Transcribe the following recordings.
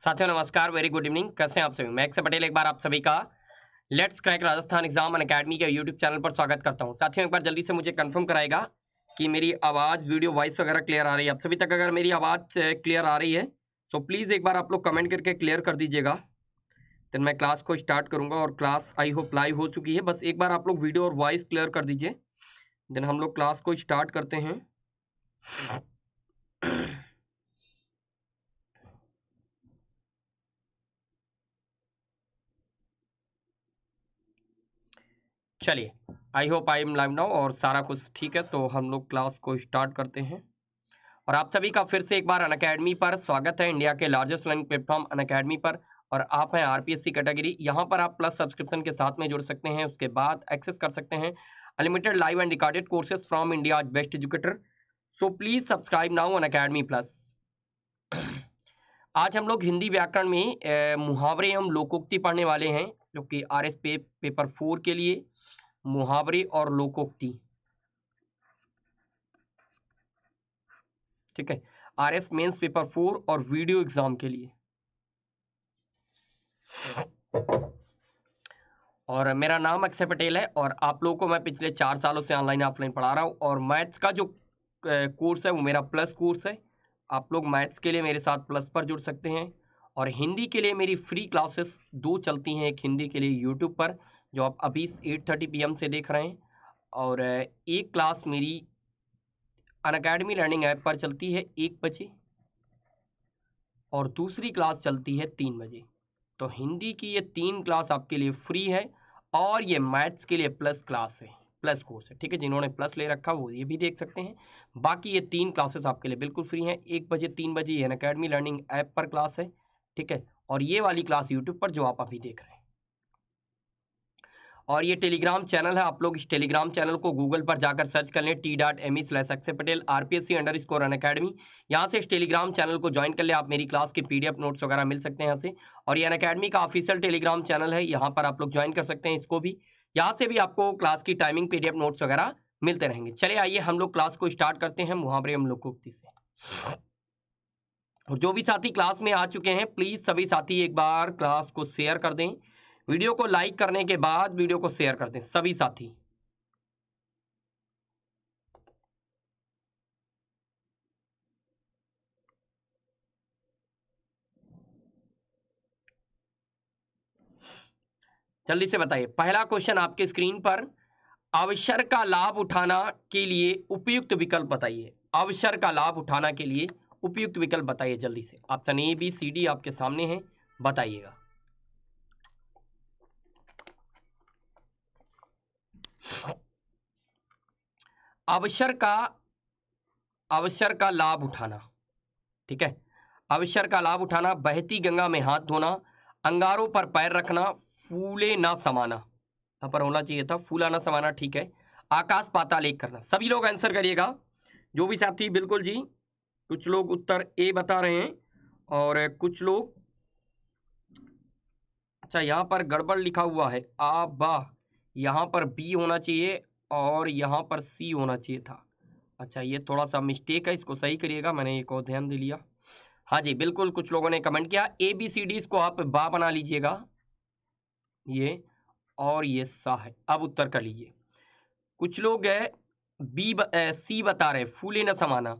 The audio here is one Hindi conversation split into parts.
साथियों नमस्कार, वेरी गुड इवनिंग। कैसे हैं आप सभी? मैं एक्स पटेल एक बार आप सभी का let's crack Rajasthan exam academy के यूट्यूब चैनल पर स्वागत करता हूं। साथियों एक बार जल्दी से मुझे कंफर्म कराएगा कि मेरी आवाज़, वीडियो, वॉइस वगैरह क्लियर आ रही है आप सभी तक। अगर मेरी आवाज़ क्लियर आ रही है तो प्लीज़ एक बार आप लोग कमेंट करके क्लियर कर दीजिएगा। देन मैं क्लास को स्टार्ट करूँगा और क्लास आई होप लाइव हो चुकी है। बस एक बार आप लोग वीडियो और वॉइस क्लियर कर दीजिए, देन हम लोग क्लास को स्टार्ट करते हैं। चलिए, I hope I am live now और सारा कुछ ठीक है, तो हम लोग क्लास को स्टार्ट करते हैं। और आप सभी का फिर से एक बार अनअकैडमी पर स्वागत है, इंडिया के लार्जेस्ट लर्निंग प्लेटफॉर्म अनअकैडमी पर। और आप हैं आरपीएससी कैटेगरी, यहाँ पर आप प्लस सब्सक्रिप्शन के साथ में जुड़ सकते हैं। उसके बाद एक्सेस कर सकते हैं unlimited live and recorded courses from India best educator. So please subscribe now Unacademy plus. आज हम लोग हिंदी व्याकरण में मुहावरे एवं लोकोक्ति पढ़ने वाले हैं, जो कि आरएस पेपर 4 के लिए मुहावरे और लोकोक्ति, ठीक है, आरएस मेंस पेपर 4 और वीडियो एग्जाम के लिए। और मेरा नाम अक्षय पटेल है और आप लोगों को मैं पिछले 4 सालों से ऑनलाइन ऑफलाइन पढ़ा रहा हूँ। और मैथ्स का जो कोर्स है वो मेरा प्लस कोर्स है। आप लोग मैथ्स के लिए मेरे साथ प्लस पर जुड़ सकते हैं। और हिंदी के लिए मेरी फ्री क्लासेस 2 चलती हैं। एक हिंदी के लिए यूट्यूब पर, जो आप अभी 8:30 PM से देख रहे हैं, और एक क्लास मेरी अनअकैडमी लर्निंग ऐप पर चलती है 1 बजे, और दूसरी क्लास चलती है 3 बजे। तो हिंदी की ये 3 क्लास आपके लिए फ्री है, और ये मैथ्स के लिए प्लस क्लास है, प्लस कोर्स है, ठीक है। जिन्होंने प्लस ले रखा वो ये भी देख सकते हैं। बाकी ये 3 क्लासेस आपके लिए बिल्कुल फ्री हैं। 1 बजे 3 बजे ये अनअकैडमी लर्निंग ऐप पर क्लास है, ठीक है। और ये वाली क्लास यूट्यूब पर जो आप अभी देख रहे हैं। और ये टेलीग्राम चैनल है, आप लोग इस टेलीग्राम चैनल को गूगल पर जाकर सर्च कर लें t.me/अक्षय पटेल RPSC_अनअकैडमी। यहाँ से इस टेलीग्राम चैनल को ज्वाइन कर ले, आप मेरी क्लास के PDF नोट्स वगैरह मिल सकते हैं यहाँ से। और ये अनअकैडमी का ऑफिशियल टेलीग्राम चैनल है, यहाँ पर आप लोग ज्वाइन कर सकते हैं इसको भी। यहाँ से भी आपको क्लास की टाइमिंग, PDF नोट्स वगैरह मिलते रहेंगे। चलिए आइए हम लोग क्लास को स्टार्ट करते हैं मुहावरे एवं लोकोक्ति से। और जो भी साथी क्लास में आ चुके हैं, प्लीज सभी साथी एक बार क्लास को शेयर कर दें। वीडियो को लाइक करने के बाद वीडियो को शेयर कर दें सभी साथी। जल्दी से बताइए। पहला क्वेश्चन आपके स्क्रीन पर, अवसर का लाभ उठाना के लिए उपयुक्त विकल्प बताइए। अवसर का लाभ उठाना के लिए उपयुक्त विकल्प बताइए जल्दी से। Option A B C D आपके सामने है, बताइएगा। अवसर का लाभ उठाना, ठीक है। अवसर का लाभ उठाना, बहती गंगा में हाथ धोना, अंगारों पर पैर रखना, फूले ना समाना। यहाँ पर होना चाहिए था फूला ना समाना, ठीक है। आकाश पाताल एक करना। सभी लोग आंसर करिएगा, जो भी साथी। बिल्कुल जी, कुछ लोग उत्तर ए बता रहे हैं और कुछ लोग, अच्छा यहाँ पर गड़बड़ लिखा हुआ है आ बा, यहाँ पर बी होना चाहिए और यहाँ पर सी होना चाहिए था। अच्छा ये थोड़ा सा मिस्टेक है, इसको सही करिएगा, मैंने एक और ध्यान दे लिया। हाँ जी बिल्कुल, कुछ लोगों ने कमेंट किया ABCD इसको आप बा बना लीजिएगा, ये और ये सा है। अब उत्तर कर लीजिए। कुछ लोग है सी बता रहे, फूले न समाना।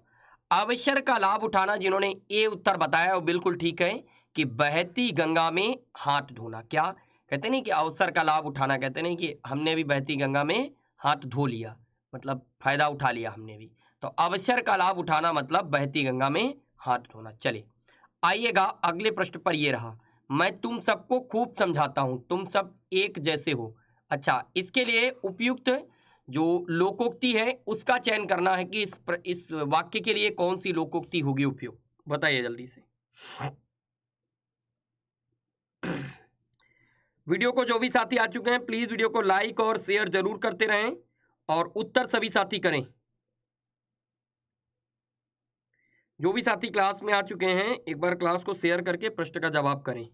अवसर का लाभ उठाना, जिन्होंने ए उत्तर बताया वो बिल्कुल ठीक है कि बहती गंगा में हाथ धोना। क्या कहते नहीं कि अवसर का लाभ उठाना, कहते नहीं कि हमने भी बहती गंगा में हाथ धो लिया, मतलब फायदा उठा लिया हमने भी। तो अवसर का लाभ उठाना मतलब बहती गंगा में हाथ धोना। चलिए आइएगा अगले प्रश्न पर। ये रहा, मैं तुम सबको खूब समझाता हूं, तुम सब एक जैसे हो। अच्छा, इसके लिए उपयुक्त जो लोकोक्ति है उसका चयन करना है कि इस वाक्य के लिए कौन सी लोकोक्ति होगी उपयुक्त, बताइए जल्दी से। वीडियो को जो भी साथी आ चुके हैं प्लीज वीडियो को लाइक और शेयर जरूर करते रहें, और उत्तर सभी साथी करें। जो भी साथी क्लास में आ चुके हैं एक बार क्लास को शेयर करके प्रश्न का जवाब करें।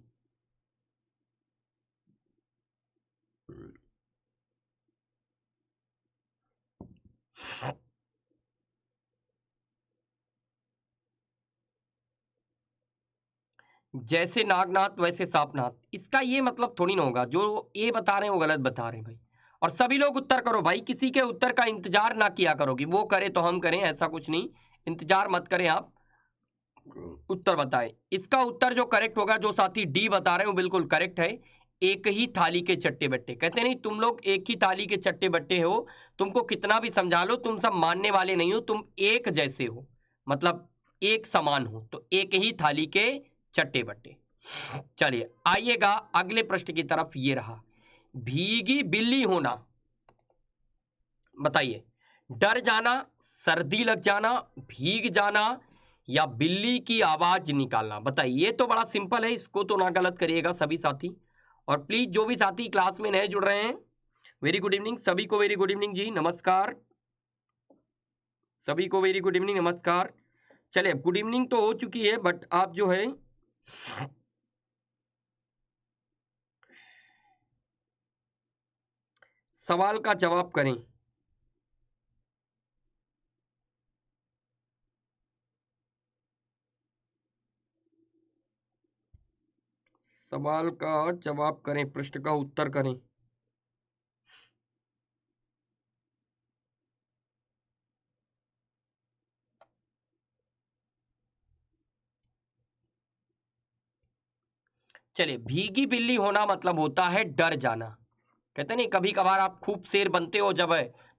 जैसे नागनाथ वैसे सांपनाथ, इसका ये मतलब थोड़ी ना होगा। जो ए बता रहे हैं वो गलत बता रहे हैं भाई। और सभी लोग उत्तर करो भाई, किसी के उत्तर का इंतजार ना किया करो कि वो करे तो हम करें, ऐसा कुछ नहीं। इंतजार मत करें आप, उत्तर बताएं। इसका उत्तर जो करेक्ट होगा, जो साथी डी बता रहे हो बिल्कुल करेक्ट है। एक ही थाली के चट्टे बट्टे, कहते नहीं तुम लोग एक ही थाली के चट्टे बट्टे हो, तुमको कितना भी समझा लो तुम सब मानने वाले नहीं हो, तुम एक जैसे हो, मतलब एक समान हो, तो एक ही थाली के चट्टे बट्टे। चलिए आइएगा अगले प्रश्न की तरफ, ये रहा। भीगी बिल्ली होना, बताइए। डर जाना, सर्दी लग जाना, भीग जाना, या बिल्ली की आवाज निकालना, बताइए। ये तो बड़ा सिंपल है, इसको तो ना गलत करिएगा सभी साथी। और प्लीज जो भी साथी क्लास में नए जुड़ रहे हैं, वेरी गुड इवनिंग सभी को, वेरी गुड इवनिंग जी, नमस्कार सभी को, वेरी गुड इवनिंग, नमस्कार। चलिए गुड इवनिंग तो हो चुकी है, बट आप जो है सवाल का जवाब करें। सवाल का जवाब करें, प्रश्न का उत्तर करें। चलिए, भीगी बिल्ली होना मतलब होता है डर जाना। कहते नहीं कभी कभार आप खूब शेर बनते हो, जब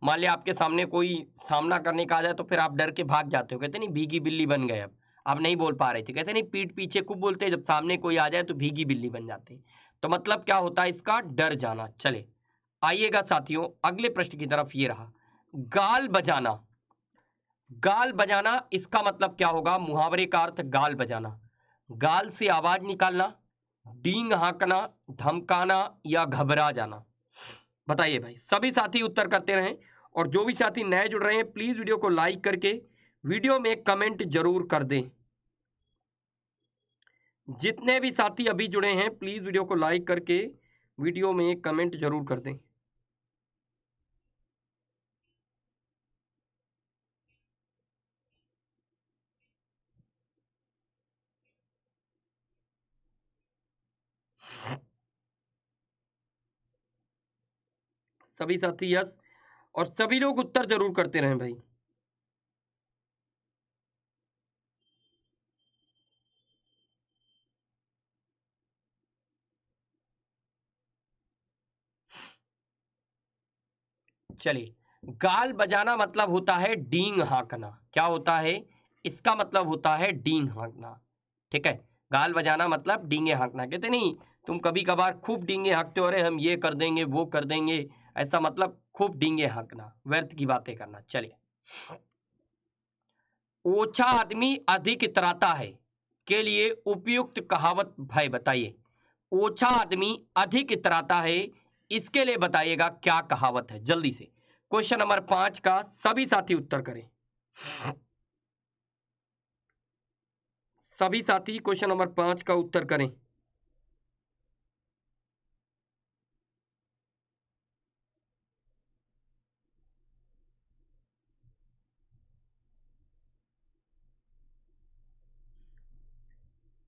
मान लिया आपके सामने कोई सामना करने का आ जाए तो फिर आप डर के भाग जाते हो, कहते नहीं भीगी बिल्ली बन गए। अब आप नहीं बोल पा रहे थे, कहते नहीं पीठ पीछे खूब बोलते हैं, जब सामने कोई आ जाए तो भीगी बिल्ली बन जाते हैं। तो मतलब क्या होता है इसका, डर जाना। चले आइएगा साथियों अगले प्रश्न की तरफ, ये रहा। गाल बजाना, गाल बजाना इसका मतलब क्या होगा, मुहावरे का अर्थ गाल बजाना। गाल से आवाज निकालना, डींग हाँकना, धमकाना, या घबरा जाना, बताइए भाई। सभी साथी उत्तर करते रहें, और जो भी साथी नए जुड़ रहे हैं प्लीज वीडियो को लाइक करके वीडियो में कमेंट जरूर कर दें। जितने भी साथी अभी जुड़े हैं प्लीज वीडियो को लाइक करके वीडियो में कमेंट जरूर कर दें। सभी साथी यस, और सभी लोग उत्तर जरूर करते रहें भाई। चलिए, गाल बजाना मतलब होता है डींग हाँकना। क्या होता है, इसका मतलब होता है डींग हाँकना। ठीक है, गाल बजाना मतलब डींगे हाँकना। कहते नहीं तुम कभी कभार खूब डींगे हाँकते हो, अरे हम ये कर देंगे वो कर देंगे, ऐसा मतलब खूब डींगे हाँकना, व्यर्थ की बातें करना। चलिए, ओछा आदमी अधिक इतराता है के लिए उपयुक्त कहावत भाई बताइए। ओछा आदमी अधिक इतराता है, इसके लिए बताइएगा क्या कहावत है, जल्दी से। क्वेश्चन नंबर 5 का सभी साथी उत्तर करें। सभी साथी क्वेश्चन नंबर 5 का उत्तर करें।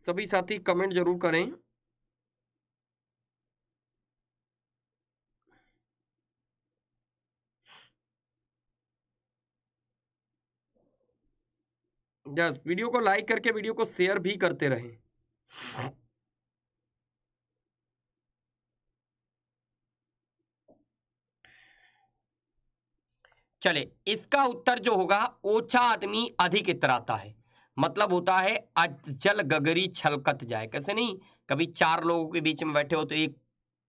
सभी साथी कमेंट जरूर करें। यस, वीडियो को लाइक करके वीडियो को शेयर भी करते रहें। चले, इसका उत्तर जो होगा, ओछा आदमी अधिक इतराता है, मतलब होता है अजल गगरी छलकत जाए। कैसे नहीं, कभी चार लोगों के बीच में बैठे हो तो एक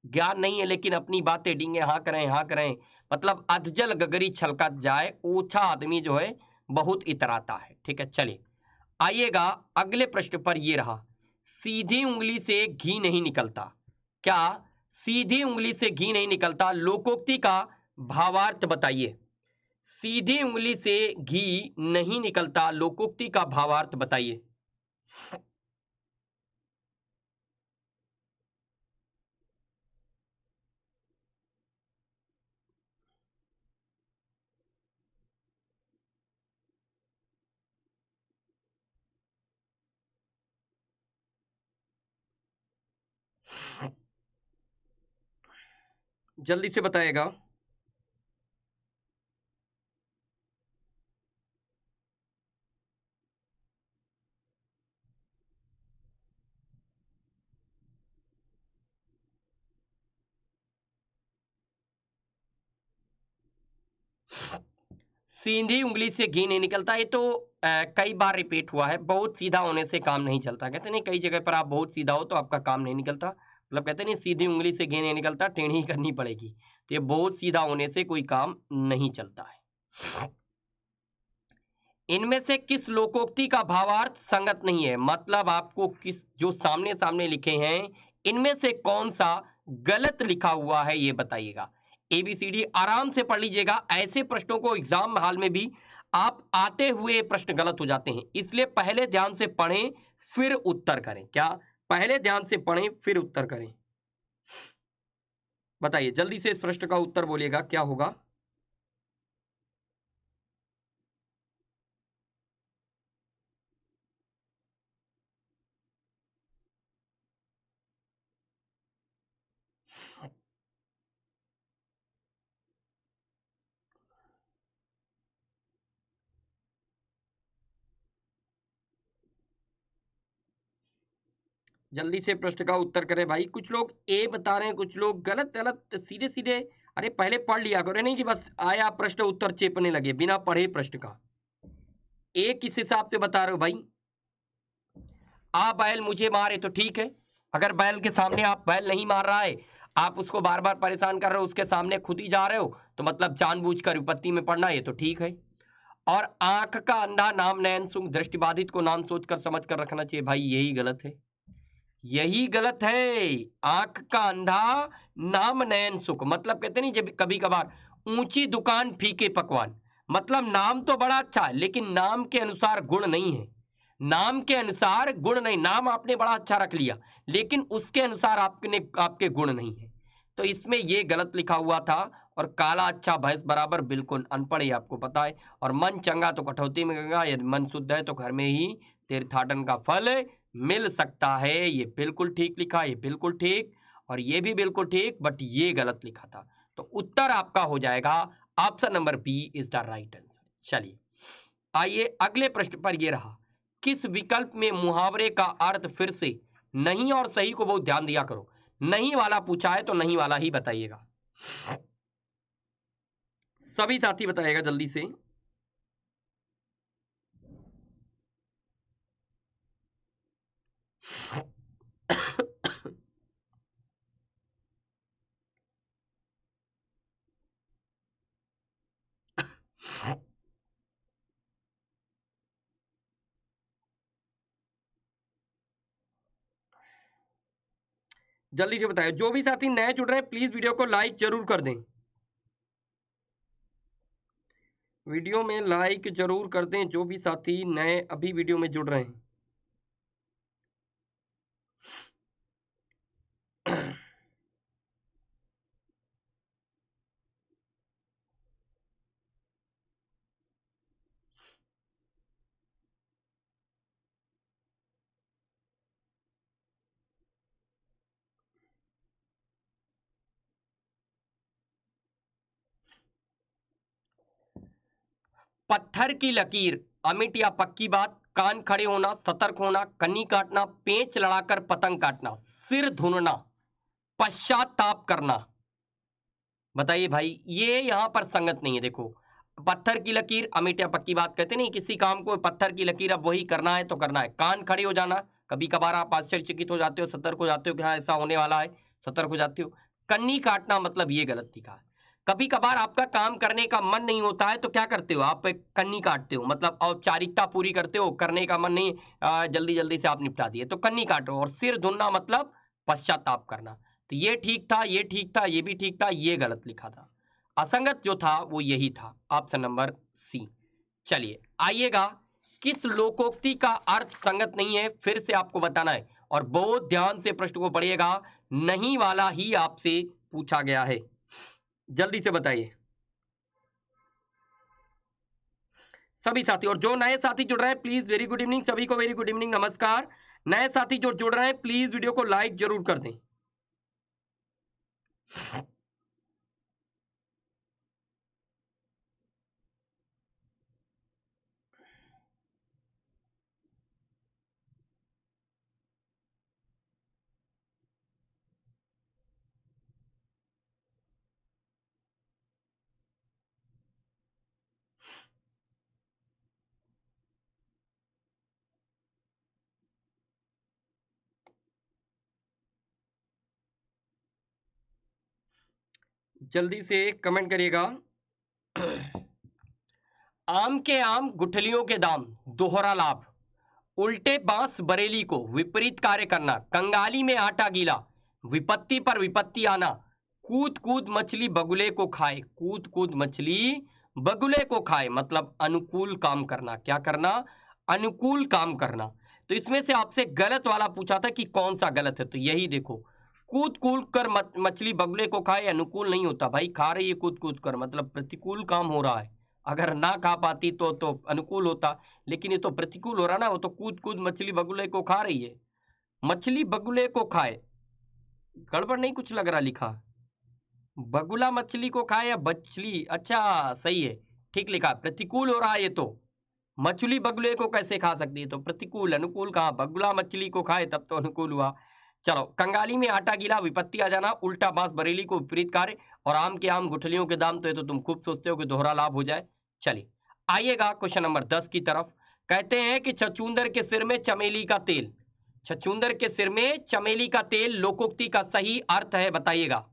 ज्ञान नहीं है लेकिन अपनी बातें डींगे हाँ करें, मतलब अधजल गगरी छलकत जाए, ओछा आदमी जो है बहुत इतराता है। ठीक है, चलिए आइएगा अगले प्रश्न पर, ये रहा। सीधी उंगली से घी नहीं निकलता, क्या सीधी उंगली से घी नहीं निकलता, लोकोक्ति का भावार्थ बताइए। सीधी उंगली से घी नहीं निकलता, लोकोक्ति का भावार्थ बताइए। जल्दी से बताएगा। सीधी उंगली से घी नहीं निकलता, ये तो कई बार रिपीट हुआ है। बहुत सीधा होने से काम नहीं चलता, कहते नहीं कई जगह पर आप बहुत सीधा हो तो आपका काम नहीं निकलता, मतलब कहते नहीं सीधी उंगली से घी नहीं निकलता, टेढ़ी ही करनी पड़ेगी। तो ये बहुत सीधा होने से कोई काम नहीं चलता है। इनमें से किस लोकोक्ति का भावार्थ संगत नहीं है, मतलब आपको किस जो सामने सामने लिखे हैं इनमें से कौन सा गलत लिखा हुआ है ये बताइएगा। एबीसीडी आराम से पढ़ लीजिएगा, ऐसे प्रश्नों को एग्जाम हाल में भी आप आते हुए प्रश्न गलत हो जाते हैं, इसलिए पहले ध्यान से पढ़ें फिर उत्तर करें। क्या पहले ध्यान से पढ़ें फिर उत्तर करें? बताइए जल्दी से इस प्रश्न का उत्तर बोलिएगा क्या होगा। जल्दी से प्रश्न का उत्तर करें भाई। कुछ लोग ए बता रहे हैं, कुछ लोग गलत गलत सीधे सीधे। अरे पहले पढ़ लिया करो, नहीं कि बस आया प्रश्न उत्तर चेपने लगे बिना पढ़े प्रश्न का। ए किस हिसाब से बता रहे हो भाई? आप बैल मुझे मारे तो ठीक है, अगर बैल के सामने आप बैल नहीं मार रहा है, आप उसको बार बार परेशान कर रहे हो, उसके सामने खुद ही जा रहे हो, तो मतलब जानबूझकर विपत्ति में पड़ना, ये तो ठीक है। और आंख का अंधा नाम नयन सुख, दृष्टिबाधित को नाम सोचकर समझ कर रखना चाहिए भाई, यही गलत है, यही गलत है। आंख का अंधा नाम नयन सुख, मतलब कहते नहीं जब कभी कभार ऊंची दुकान फीके पकवान, मतलब नाम तो बड़ा अच्छा है लेकिन नाम के अनुसार गुण नहीं है, नाम के अनुसार गुण नहीं, नाम आपने बड़ा अच्छा रख लिया लेकिन उसके अनुसार आपके गुण नहीं है, तो इसमें ये गलत लिखा हुआ था। और काला अच्छा भैंस बराबर बिल्कुल अनपढ़ ही आपको पता है। और मन चंगा तो कटौती में गंगा, यदि मन शुद्ध है तो घर में ही तीर्थाटन का फल मिल सकता है। ये बिल्कुल ठीक लिखा, ये बिल्कुल ठीक, और ये भी बिल्कुल ठीक, बट ये गलत लिखा था। तो उत्तर आपका हो जाएगा option number B is the right answer. चलिए आइए अगले प्रश्न पर। ये रहा, किस विकल्प में मुहावरे का अर्थ फिर से नहीं, और सही को बहुत ध्यान दिया करो, नहीं वाला पूछा है तो नहीं वाला ही बताइएगा। सभी साथी बताइएगा जल्दी से। जल्दी से बताइए, जो भी साथी नए जुड़ रहे हैं प्लीज वीडियो को लाइक जरूर कर दें, वीडियो में लाइक जरूर कर दें जो भी साथी नए अभी वीडियो में जुड़ रहे हैं। पत्थर की लकीर, अमिट या पक्की बात, कान खड़े होना, सतर्क होना, कन्नी काटना, पेंच लड़ाकर पतंग काटना, सिर धुनना, पश्चाताप करना। बताइए भाई, ये यहां पर संगत नहीं है। देखो पत्थर की लकीर अमिट या पक्की बात, कहते नहीं किसी काम को पत्थर की लकीर अब वही करना है तो करना है। कान खड़े हो जाना, कभी कभार आप आश्चर्यचकित हो जाते हो, सतर्क हो जाते हो कि हाँ ऐसा होने वाला है, सतर्क हो जाते हो। कन्नी काटना मतलब ये गलत लिखा है। कभी कभार आपका काम करने का मन नहीं होता है तो क्या करते हो, आप एक कन्नी काटते हो, मतलब औपचारिकता पूरी करते हो, करने का मन नहीं, जल्दी जल्दी से आप निपटा दिए तो कन्नी काटो। और सिर धुनना मतलब पश्चाताप करना। तो ये ठीक था, ये ठीक था, ये भी ठीक था, ये गलत लिखा था। असंगत जो था वो यही था, ऑप्शन नंबर सी। चलिए आइएगा, किस लोकोक्ति का अर्थ संगत नहीं है फिर से आपको बताना है, और बहुत ध्यान से प्रश्न को पढ़िएगा, नहीं वाला ही आपसे पूछा गया है। जल्दी से बताइए सभी साथी। और जो नए साथी जुड़ रहे हैं प्लीज वेरी गुड इवनिंग, सभी को वेरी गुड इवनिंग, नमस्कार। नए साथी जो जुड़ रहे हैं प्लीज वीडियो को लाइक जरूर कर दें। जल्दी से कमेंट करिएगा। आम के आम गुठलियों के दाम, दोहरा लाभ, उल्टे बांस बरेली को, विपरीत कार्य करना, कंगाली में आटा गीला, विपत्ति पर विपत्ति आना, कूद कूद मछली बगुले को खाए, कूद कूद मछली बगुले को खाए, मतलब अनुकूल काम करना। क्या करना? अनुकूल काम करना। तो इसमें से आपसे गलत वाला पूछा था कि कौन सा गलत है, तो यही देखो, कूद कूद कर मछली बगुले को खाए, अनुकूल नहीं होता भाई, खा रही है कूद कूद कर, मतलब प्रतिकूल काम हो रहा है। अगर ना खा पाती तो अनुकूल होता, लेकिन ये तो प्रतिकूल हो रहा ना, वो तो कूद कूद मछली बगुले को खा रही है। मछली बगुले को खाए, गड़बड़ नहीं कुछ लग रहा लिखा? बगुला मछली को खाए या बछली? अच्छा सही है, ठीक लिखा, प्रतिकूल हो रहा है ये तो। मछली बगुले को कैसे खा सकती है? तो प्रतिकूल, अनुकूल कहा, बगुला मछली को खाए तब तो अनुकूल हुआ। चलो, कंगाली में आटा गीला, विपत्ति आ जाना, उल्टा बांस बरेली को, विपरीत कार्य, और आम के आम गुठलियों के दाम, तो ये तो तुम खूब सोचते हो कि दोहरा लाभ हो जाए। चलिए आइएगा क्वेश्चन नंबर 10 की तरफ। कहते हैं कि छछूंदर के सिर में चमेली का तेल, छछूंदर के सिर में चमेली का तेल लोकोक्ति का सही अर्थ है, बताइएगा।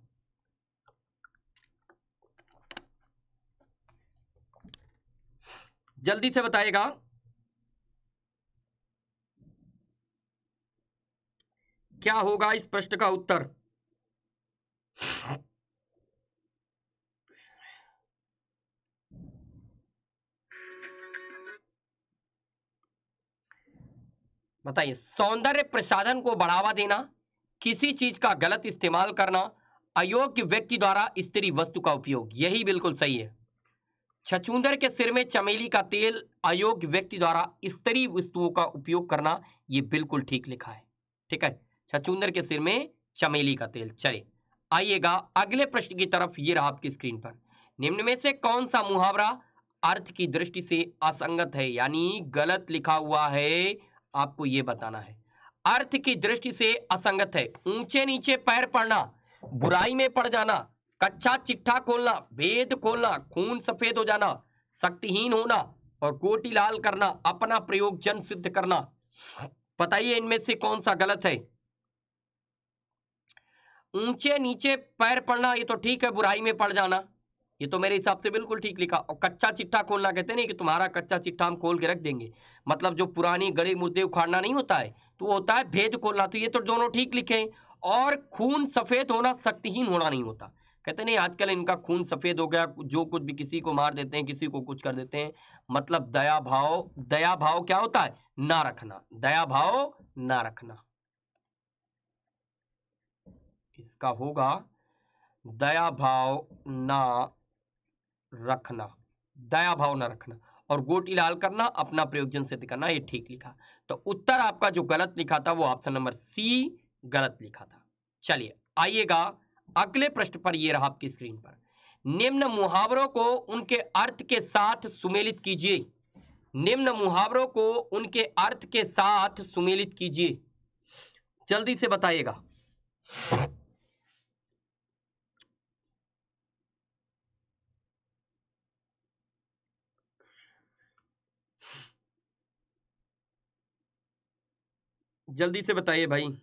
जल्दी से बताइएगा। क्या होगा इस प्रश्न का उत्तर? बताइए। सौंदर्य प्रसाधन को बढ़ावा देना, किसी चीज का गलत इस्तेमाल करना, अयोग्य व्यक्ति द्वारा स्त्री वस्तु का उपयोग, यही बिल्कुल सही है। छछूंदर के सिर में चमेली का तेल, अयोग्य व्यक्ति द्वारा स्त्री वस्तुओं का उपयोग करना, ये बिल्कुल ठीक लिखा है। ठीक है, छछूंदर के सिर में चमेली का तेल। चलिए आइएगा अगले प्रश्न की तरफ, ये रहा आपकी स्क्रीन पर। निम्न में से कौन सा मुहावरा अर्थ की दृष्टि से असंगत है, यानी गलत लिखा हुआ है, आपको ये बताना है। अर्थ की दृष्टि से असंगत है। ऊंचे नीचे पैर पड़ना, बुराई में पड़ जाना, कच्चा चिट्ठा खोलना, भेद खोलना, खून सफेद हो जाना, शक्तिहीन होना और गोटी लाल करना, अपना प्रयोग जन सिद्ध करना। बताइए इनमें से कौन सा गलत है? ऊंचे नीचे पैर पड़ना ये तो ठीक है, बुराई में पड़ जाना ये तो मेरे हिसाब से बिल्कुल ठीक लिखा। और कच्चा चिट्ठा खोलना, कहते नहीं कि तुम्हारा कच्चा चिट्ठा हम खोल के रख देंगे, मतलब जो पुरानी गड़े मुर्दे उखाड़ना नहीं होता है, तो वो होता है भेद खोलना, तो ये तो दोनों ठीक लिखे हैं। और खून सफेद होना, शक्तिहीन होना नहीं होता। कहते नहीं आजकल इनका खून सफेद हो गया, जो कुछ भी किसी को मार देते हैं, किसी को कुछ कर देते हैं, मतलब दया भाव, दया भाव क्या होता है? ना रखना, दया भाव ना रखना। इसका होगा दया भाव ना रखना, दया भाव न रखना, और गोटी लाल करना, अपना प्रयोजन सिद्ध करना, ये ठीक लिखा। तो उत्तर आपका जो गलत लिखा था वो ऑप्शन नंबर सी गलत लिखा था। चलिए आइएगा अगले प्रश्न पर, ये रहा आपकी स्क्रीन पर। निम्न मुहावरों को उनके अर्थ के साथ सुमेलित कीजिए, निम्न मुहावरों को उनके अर्थ के साथ सुमेलित कीजिए, जल्दी से बताइएगा। जल्दी से बताइए भाई।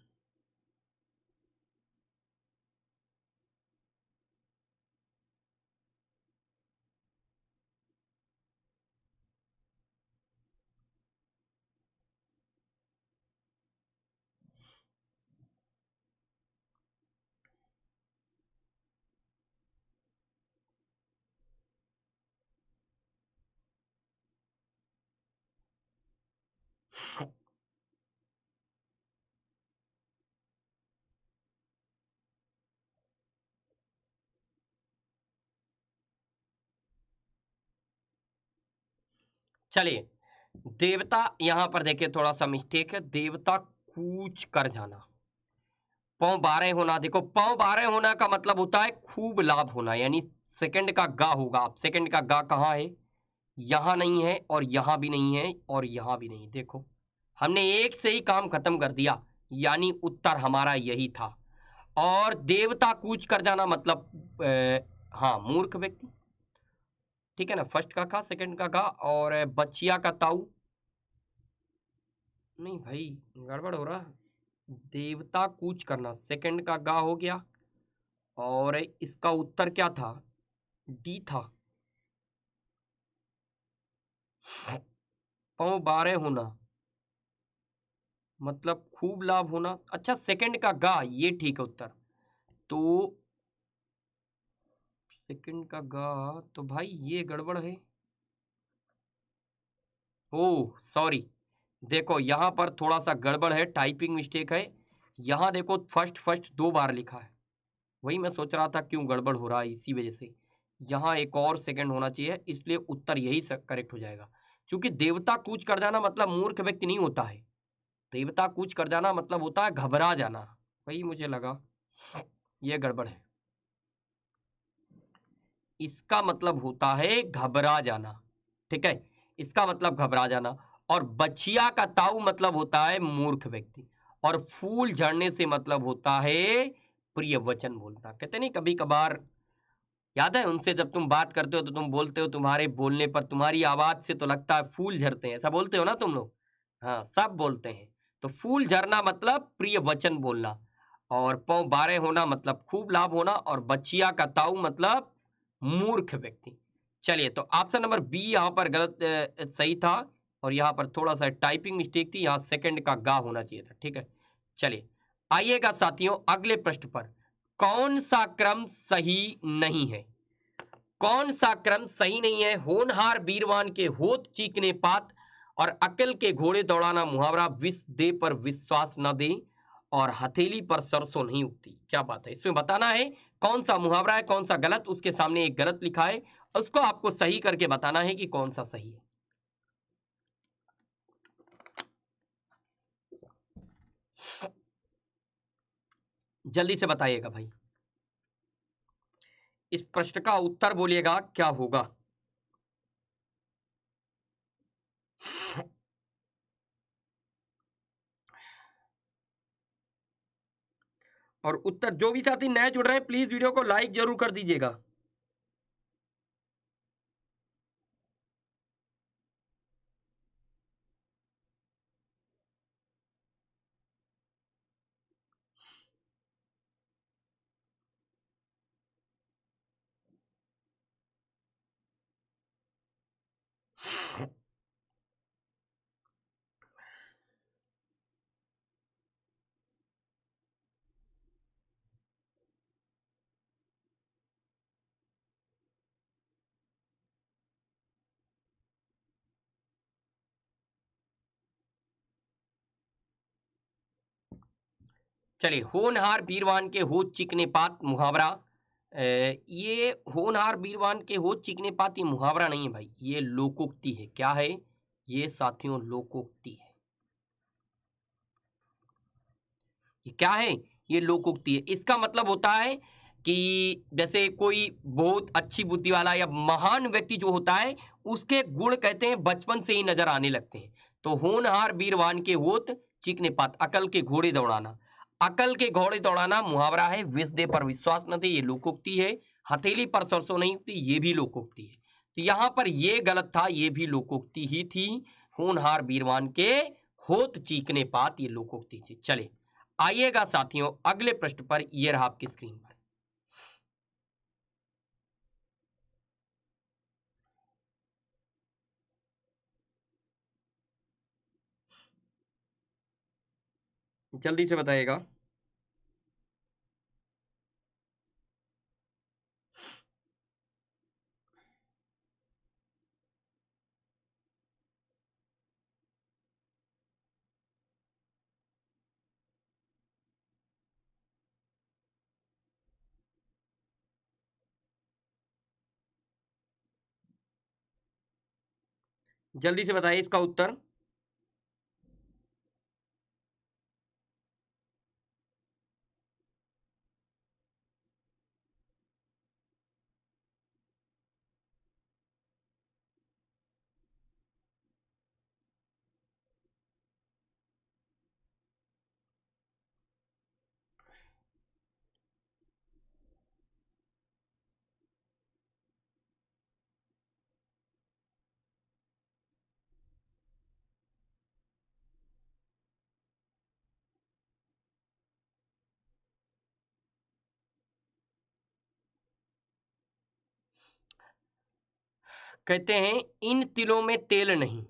चलिए, देवता, यहां पर देखिए थोड़ा सा मिस्टेक है, देवता कूच कर जाना, पौ 12 होना, देखो पौ 12 होना का मतलब होता है खूब लाभ होना, यानी सेकंड का गा होगा। आप सेकंड का गा कहाँ है? यहां नहीं है, और यहां भी नहीं है, और यहां भी नहीं। देखो हमने एक से ही काम खत्म कर दिया, यानी उत्तर हमारा यही था। और देवता कूच कर जाना मतलब हाँ, मूर्ख व्यक्ति, ठीक है ना। फर्स्ट का का, सेकंड का गा, और बचिया का ताऊ, नहीं भाई गड़बड़ हो रहा। देवता कूच करना, सेकंड का गा हो गया, और इसका उत्तर क्या था? डी था। पौ 12 होना मतलब खूब लाभ होना। अच्छा, सेकंड का गा, ये ठीक है उत्तर। तो सेकंड का गा, तो भाई ये गड़बड़ है। ओह सॉरी, देखो यहां पर थोड़ा सा गड़बड़ है, टाइपिंग मिस्टेक है। यहां देखो फर्स्ट फर्स्ट 2 बार लिखा है, वही मैं सोच रहा था क्यों गड़बड़ हो रहा है, इसी वजह से। यहाँ एक और सेकंड होना चाहिए, इसलिए उत्तर यही करेक्ट हो जाएगा। क्योंकि देवता कूच कर जाना मतलब मूर्ख व्यक्ति नहीं होता है। देवता कूच कर जाना मतलब होता है घबरा जाना। वही मुझे लगा ये गड़बड़ है। इसका मतलब होता है घबरा जाना, ठीक है, इसका मतलब घबरा जाना। और बछिया का ताऊ मतलब होता है मूर्ख व्यक्ति। और फूल झड़ने से मतलब होता है प्रिय वचन बोलना। कहते नहीं कभी कभार, याद है उनसे जब तुम बात करते हो तो तुम बोलते हो तुम्हारे बोलने पर, तुम्हारी आवाज से तो लगता है फूल झरते हैं, ऐसा बोलते हो ना तुम लोग? हाँ, सब बोलते हैं। तो फूल झरना मतलब प्रिय वचन बोलना। और पौ 12 होना मतलब खूब लाभ होना। और बचिया का ताऊ मतलब मूर्ख व्यक्ति। चलिए, तो ऑप्शन नंबर बी यहां पर गलत, सही था। और यहां पर थोड़ा सा टाइपिंग मिस्टेक थी, यहां सेकंड का गा होना चाहिए था। ठीक है, चलिए आइएगा साथियों अगले प्रश्न पर। कौन सा क्रम सही नहीं है? कौन सा क्रम सही नहीं है? होनहार बीरवान के होत चीकने पात, और अकल के घोड़े दौड़ाना मुहावरा, विष दे पर विश्वास न दे, और हथेली पर सरसों नहीं उगती। क्या बात है, इसमें बताना है कौन सा मुहावरा है, कौन सा गलत। उसके सामने एक गलत लिखा है, उसको आपको सही करके बताना है कि कौन सा सही है। जल्दी से बताइएगा भाई, इस प्रश्न का उत्तर बोलिएगा क्या होगा। और उत्तर, जो भी साथी नए जुड़ रहे हैं प्लीज वीडियो को लाइक जरूर कर दीजिएगा। चलिए, होनहार बीरवान के हो चिकने पात मुहावरा, ये होनहार बीरवान के हो चिकने पात ये मुहावरा नहीं है भाई, ये लोकोक्ति है। क्या है ये साथियों? लोकोक्ति है। ये क्या है? ये लोकोक्ति है। इसका मतलब होता है कि जैसे कोई बहुत अच्छी बुद्धि वाला या महान व्यक्ति जो होता है, उसके गुण कहते हैं बचपन से ही नजर आने लगते हैं। तो होनहार बीरवान के होत चिकने पात, अकल के घोड़े दौड़ाना। अकल के घोड़े दौड़ाना मुहावरा है, विष दे पर विश्वास न दे ये लोकोक्ति है। हथेली पर सरसों नहीं उगती ये भी लोकोक्ति है। तो यहां पर ये गलत था, ये भी लोकोक्ति ही थी। होनहार बीरवान के होत चीकने पात ये लोकोक्ति थी। चले आइएगा साथियों अगले प्रश्न पर, यह रहा आपकी स्क्रीन पर। जल्दी से बताइएगा। जल्दी से बताइए इसका उत्तर। कहते हैं इन तिलों में तेल नहीं,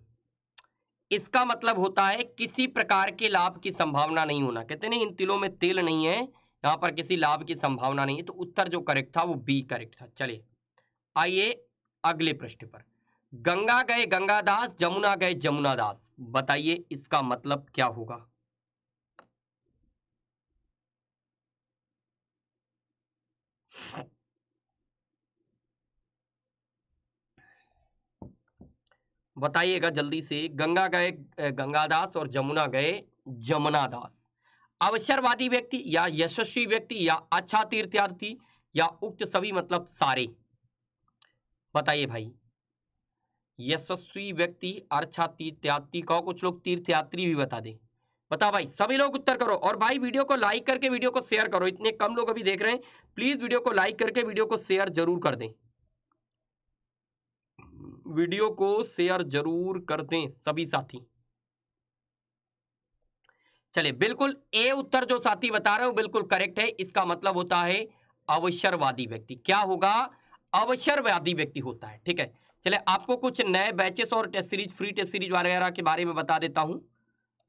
इसका मतलब होता है किसी प्रकार के लाभ की संभावना नहीं होना। कहते नहीं इन तिलों में तेल नहीं है, यहाँ पर किसी लाभ की संभावना नहीं है, तो उत्तर जो करेक्ट था वो बी करेक्ट था। चलिए आइए अगले प्रश्न पर। गंगा गए गंगादास, जमुना गए जमुनादास, बताइए इसका मतलब क्या होगा। बताइएगा जल्दी से। गंगा गए गंगादास और जमुना गए जमुनादास। अवसरवादी व्यक्ति या यशस्वी व्यक्ति या अच्छा तीर्थयात्री या उक्त सभी मतलब सारे, बताइए भाई। यशस्वी व्यक्ति, अच्छा तीर्थयात्री का, कुछ लोग तीर्थयात्री भी बता दें। बता भाई, सभी लोग उत्तर करो। और भाई वीडियो को लाइक करके वीडियो को शेयर करो, इतने कम लोग अभी देख रहे हैं, प्लीज वीडियो को लाइक करके वीडियो को शेयर जरूर कर दें। वीडियो को शेयर जरूर कर दें सभी साथी। चलिए बिल्कुल ए उत्तर जो साथी बता रहे हो बिल्कुल करेक्ट है। इसका मतलब होता है अवसरवादी व्यक्ति। क्या होगा? अवसरवादी व्यक्ति होता है। ठीक है, चलिए आपको कुछ नए बैचेस और test series, free test series वगैरह के बारे में बता देता हूं,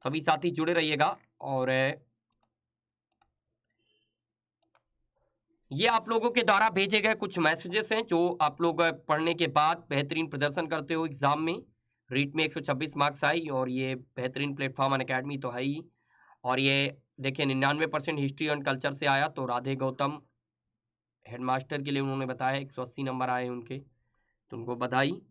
सभी साथी जुड़े रहिएगा। और ये आप लोगों के द्वारा भेजे गए कुछ मैसेजेस हैं जो आप लोग पढ़ने के बाद बेहतरीन प्रदर्शन करते हो एग्जाम में। रीट में 126 मार्क्स आई, और ये बेहतरीन प्लेटफॉर्म अनअकैडमी तो है ही। और ये देखिए 99% हिस्ट्री एंड कल्चर से आया, तो राधे गौतम हेडमास्टर के लिए उन्होंने बताया 180 नंबर आए उनके, तो उनको बधाई।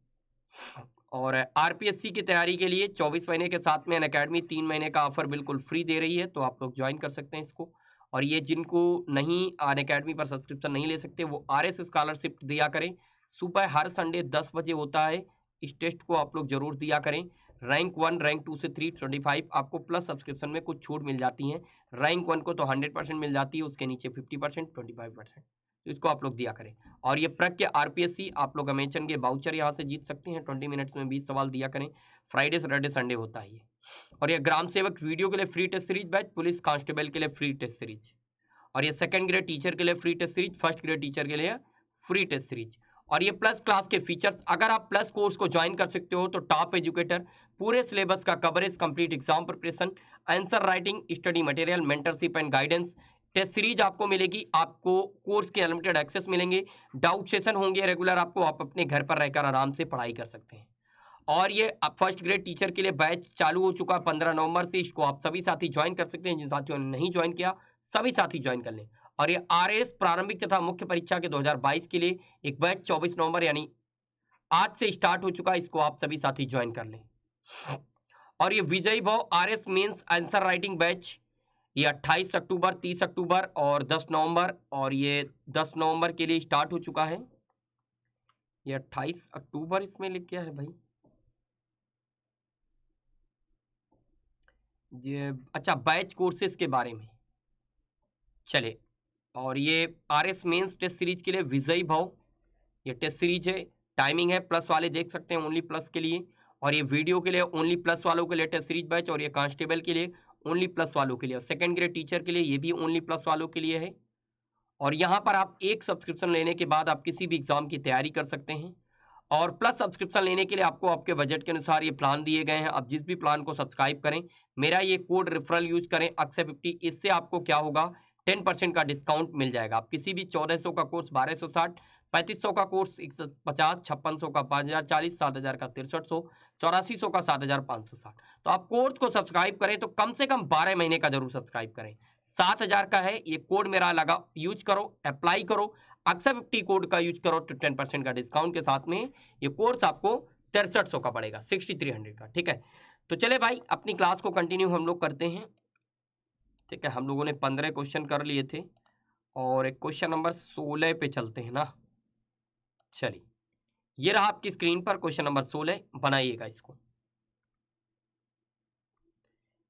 और आरपीएससी की तैयारी के लिए 24 महीने के साथ में अनअकैडमी 3 महीने का ऑफर बिल्कुल फ्री दे रही है, तो आप लोग ज्वाइन कर सकते हैं इसको। और ये जिनको नहीं अनअकैडमी पर सब्सक्रिप्शन नहीं ले सकते, वो आरएस स्कॉलरशिप दिया करें। सुबह हर संडे 10 बजे होता है, इस टेस्ट को आप लोग जरूर दिया करें। रैंक 1 रैंक 2 से 325 आपको प्लस सब्सक्रिप्शन में कुछ छूट मिल जाती है। रैंक 1 को तो 100% मिल जाती है, उसके नीचे 50% 25%, तो इसको आप लोग दिया करें। और ये प्रज्ञ आरपीएससी आप लोग अमेचन के बाउचर यहाँ से जीत सकते हैं। 20 मिनट्स में 20 सवाल दिया करें। फ्राइडे सैटरडे संडे होता है ये। और ये ग्राम सेवक वीडियो के लिए free test series batch, police constable के लिए फ्री टेस्ट सीरीज, और ये सेकंड ग्रेड टीचर के लिए free test series, first grade teacher के लिए फ्री टेस्ट सीरीज। और ये प्लस क्लास के फीचर्स, अगर आप प्लस कोर्स को ज्वाइन कर सकते हो तो टॉप एजुकेटर, पूरे सिलेबस का coverage, complete exam preparation, answer writing, study material, mentorship and guidance, test series आपको मिलेगी, आपको कोर्स के अनलिमिटेड एक्सेस मिलेंगे, डाउट सेशन होंगे रेगुलर, आपको आप अपने घर पर रहकर आराम से पढ़ाई कर सकते हैं। और ये अब फर्स्ट ग्रेड टीचर के लिए बैच चालू हो चुका है 15 नवंबर से, इसको आप सभी साथी ज्वाइन कर सकते हैं। जिन साथियों ने नहीं ज्वाइन किया सभी साथी ज्वाइन कर लें। और ये आरएस प्रारंभिक तथा मुख्य परीक्षा के 2022 के लिए एक बैच 24 नवंबर यानी आज से स्टार्ट हो चुका है, इसको आप सभी साथी ज्वाइन कर लें। और ये विजयी भाव RS mains answer writing batch, ये 28 अक्टूबर, 30 अक्टूबर और 10 नवंबर, और ये 10 नवंबर के लिए स्टार्ट हो चुका है। ये 28 अक्टूबर इसमें लिख गया है भाई, ये अच्छा बैच कोर्सेज के बारे में। चले, और ये आरएस मेंस टेस्ट सीरीज के लिए विजयी भाव, ये टेस्ट सीरीज है, टाइमिंग है, प्लस वाले देख सकते हैं ओनली प्लस के लिए। और ये वीडियो के लिए ओनली प्लस वालों के लिए टेस्ट सीरीज बैच, और ये कांस्टेबल के लिए ओनली प्लस वालों के लिए, और सेकंड ग्रेड टीचर के लिए ये भी ओनली प्लस वालों के लिए है। और यहाँ पर आप एक सब्सक्रिप्शन लेने के बाद आप किसी भी एग्जाम की तैयारी कर सकते हैं। और प्लस सब्सक्रिप्शन लेने के लिए आपको आपके बजट के अनुसार ये प्लान दिए गए हैं। आप जिस भी प्लान को सब्सक्राइब करें, मेरा ये कोड रेफरल यूज करें अक्षय50, इससे आपको क्या होगा 10% का डिस्काउंट मिल जाएगा। आप किसी भी 1400 का कोर्स 1260, 3500 का कोर्स 150, 5600 का 5000, 40, 7000 का 6300, 8400 का 7560। तो आप कोर्स को सब्सक्राइब करें तो कम से कम 12 महीने का जरूर सब्सक्राइब करें। 7000 का है, ये कोड मेरा लगा, यूज करो, अप्लाई करो, अक्षय50 कोड का यूज करो तो 10% का डिस्काउंट के साथ में ये कोर्स आपको 6300 का पड़ेगा, 6300 का। ठीक है, तो चले भाई अपनी क्लास को कंटिन्यू हम लोग करते हैं। ठीक है, हम लोगों ने 15 क्वेश्चन कर लिए थे, और एक क्वेश्चन नंबर 16 पे चलते हैं ना। चलिए, ये रहा आपकी स्क्रीन पर क्वेश्चन नंबर 16, बनाइएगा इसको।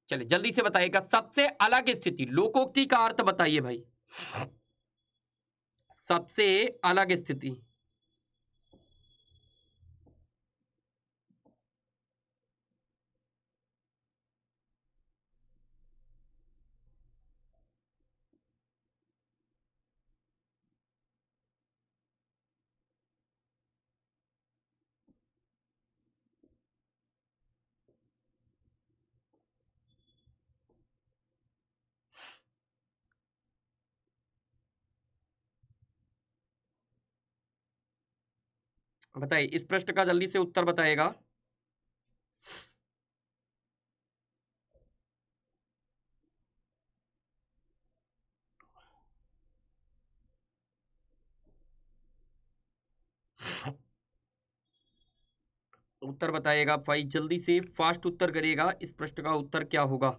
चलिए जल्दी से बताइएगा, सबसे अलग स्थिति, लोकोक्ति का अर्थ बताइए भाई। सबसे अलग स्थिति, बताइए इस प्रश्न का जल्दी से उत्तर बताइएगा। उत्तर बताइएगा भाई, जल्दी से फास्ट उत्तर करिएगा, इस प्रश्न का उत्तर क्या होगा।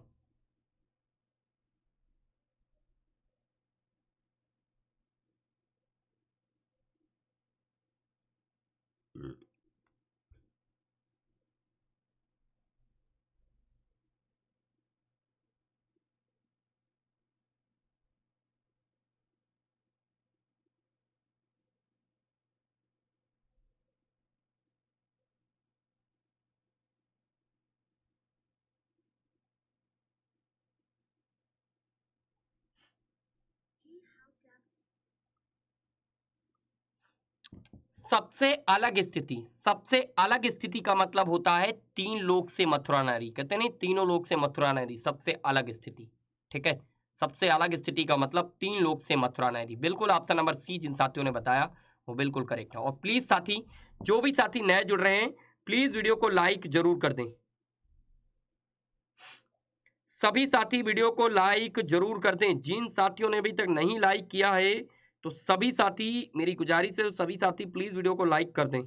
सबसे अलग स्थिति, सबसे अलग स्थिति का मतलब होता है तीन लोक से मथुरा नारी, कहते नहीं तीनों लोक से मथुरा नारी, सबसे अलग स्थिति। ठीक है, सबसे अलग स्थिति का मतलब तीन लोक से मथुरा नारी। बिल्कुल ऑप्शन नंबर सी जिन साथियों ने बताया वो बिल्कुल करेक्ट है। और प्लीज साथी, जो भी साथी नए जुड़ रहे हैं प्लीज वीडियो को लाइक जरूर कर दें। सभी साथी वीडियो को लाइक जरूर कर दें। जिन साथियों ने अभी तक नहीं लाइक किया है तो सभी साथी, मेरी गुजारिश है, सभी साथी प्लीज वीडियो को लाइक कर दें।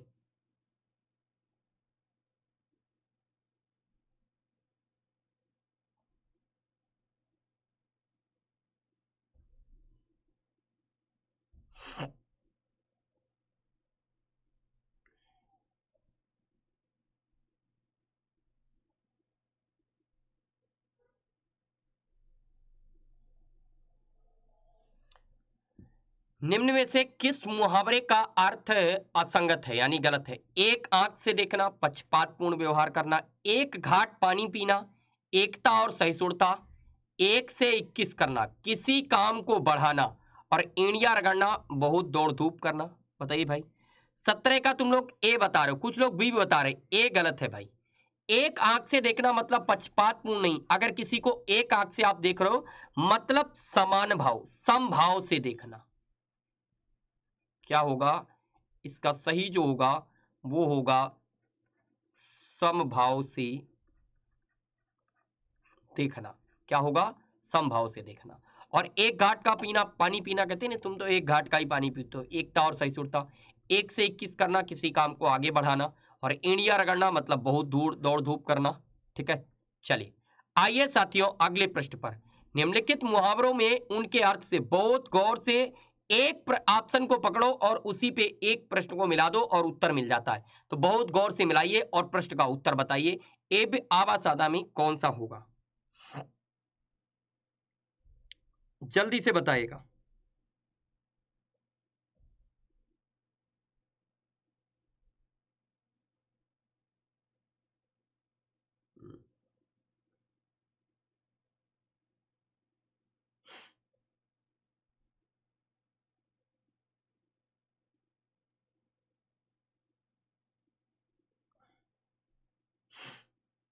निम्न में से किस मुहावरे का अर्थ असंगत है यानी गलत है। एक आंख से देखना, पक्षपातपूर्ण व्यवहार करना, एक घाट पानी पीना, एकता और सहिष्णुता, 1 से 21 करना, किसी काम को बढ़ाना और एड़ियां रगड़ना, बहुत दौड़ धूप करना। बताइए भाई, 17 का तुम लोग ए बता रहे हो, कुछ लोग बी भी बता रहे, ए गलत है भाई। एक आंख से देखना मतलब पक्षपातपूर्ण नहीं, अगर किसी को एक आंख से आप देख रहे हो मतलब समान भाव, समभाव से देखना। क्या होगा इसका सही जो होगा वो होगा समभाव से देखना। क्या होगा, समभाव से देखना। और एक घाट का पीना, पानी पीना, कहते हैं ना तुम तो एक घाट का ही पानी पीते हो, एकता और सहिष्णुता। 1 से 21 करना, किसी काम को आगे बढ़ाना। और एड़ियां रगड़ना मतलब बहुत दूर दौड़ धूप करना। ठीक है, चलिए आइए साथियों अगले प्रश्न पर। निम्नलिखित मुहावरों में उनके अर्थ से बहुत गौर से एक ऑप्शन को पकड़ो और उसी पे एक प्रश्न को मिला दो और उत्तर मिल जाता है। तो बहुत गौर से मिलाइए और प्रश्न का उत्तर बताइए। एब आबा सादा में कौन सा होगा, जल्दी से बताइएगा।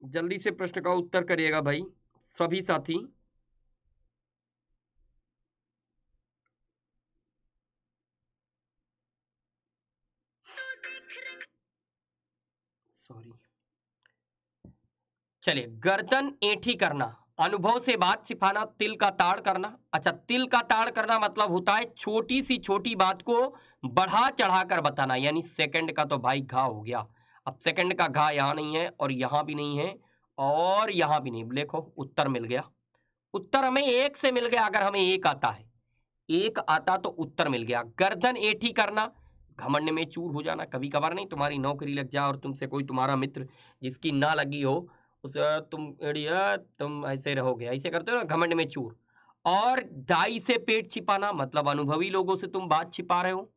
जल्दी से प्रश्न का उत्तर करिएगा भाई सभी साथी। सॉरी, चलिए गर्दन ऐंठी करना, अनुभव से बात छिपाना, तिल का ताड़ करना। अच्छा, तिल का ताड़ करना मतलब होता है छोटी सी छोटी बात को बढ़ा चढ़ाकर बताना, यानी सेकंड का तो भाई घा हो गया। अब सेकंड का घा यहां नहीं है और यहां भी नहीं है और यहां भी नहीं। देखो उत्तर मिल गया, उत्तर हमें एक से मिल गया। अगर हमें एक आता है, एक आता तो उत्तर मिल गया। गर्दन ऐंठी करना, घमंड में चूर हो जाना। कभी कभार नहीं तुम्हारी नौकरी लग जाए और तुमसे कोई तुम्हारा मित्र जिसकी ना लगी हो उस तुम एड़िया तुम ऐसे रहोगे, ऐसे करते हो ना, घमंड में चूर। और दाई से पेट छिपाना मतलब अनुभवी लोगों से तुम बात छिपा रहे हो।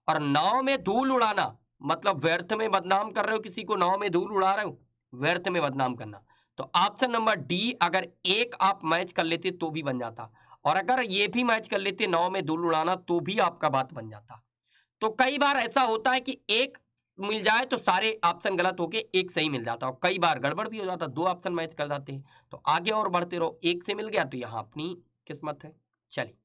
और नाव में धूल उड़ाना मतलब व्यर्थ में बदनाम कर रहे हो किसी को, नाव में धूल उड़ा रहे हो, व्यर्थ में बदनाम करना। तो ऑप्शन नंबर डी अगर एक आप मैच कर लेते तो भी बन जाता, और अगर ये भी मैच कर लेते नाव में धूल उड़ाना तो भी आपका बात बन जाता। तो कई बार ऐसा होता है कि एक मिल जाए तो सारे ऑप्शन गलत होके एक सही मिल जाता, और कई बार गड़बड़ भी हो जाता, 2 ऑप्शन मैच कर जाते हैं। तो आगे और बढ़ते रहो, एक से मिल गया तो यहाँ अपनी किस्मत है। चलिए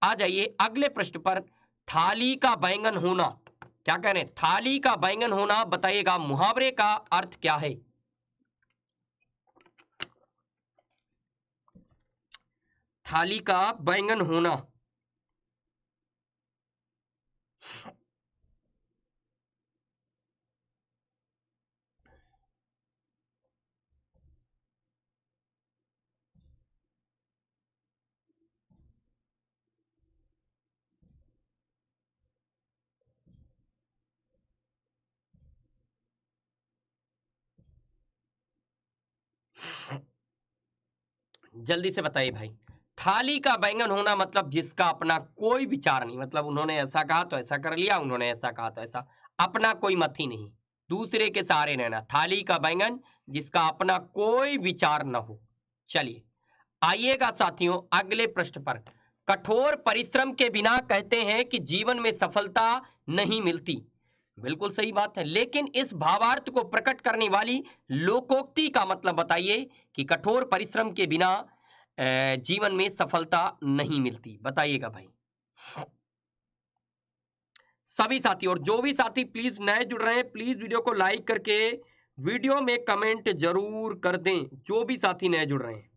आ जाइए अगले प्रश्न पर। थाली का बैंगन होना, क्या कह रहे हैं? थाली का बैंगन होना, बताइएगा मुहावरे का अर्थ क्या है? थाली का बैंगन होना। जल्दी से बताइए भाई। थाली का बैंगन होना मतलब जिसका अपना कोई विचार नहीं, मतलब उन्होंने ऐसा कहा तो ऐसा कर लिया, उन्होंने ऐसा कहा तो ऐसा, अपना कोई मत ही नहीं, दूसरे के सहारे रहना। थाली का बैंगन जिसका अपना कोई विचार न हो। चलिए आइएगा साथियों अगले प्रश्न पर। कठोर परिश्रम के बिना कहते हैं कि जीवन में सफलता नहीं मिलती। बिल्कुल सही बात है, लेकिन इस भावार्थ को प्रकट करने वाली लोकोक्ति का मतलब बताइए कि कठोर परिश्रम के बिना जीवन में सफलता नहीं मिलती। बताइएगा भाई सभी साथी। और जो भी साथी प्लीज नए जुड़ रहे हैं, प्लीज वीडियो को लाइक करके वीडियो में कमेंट जरूर कर दें, जो भी साथी नए जुड़ रहे हैं।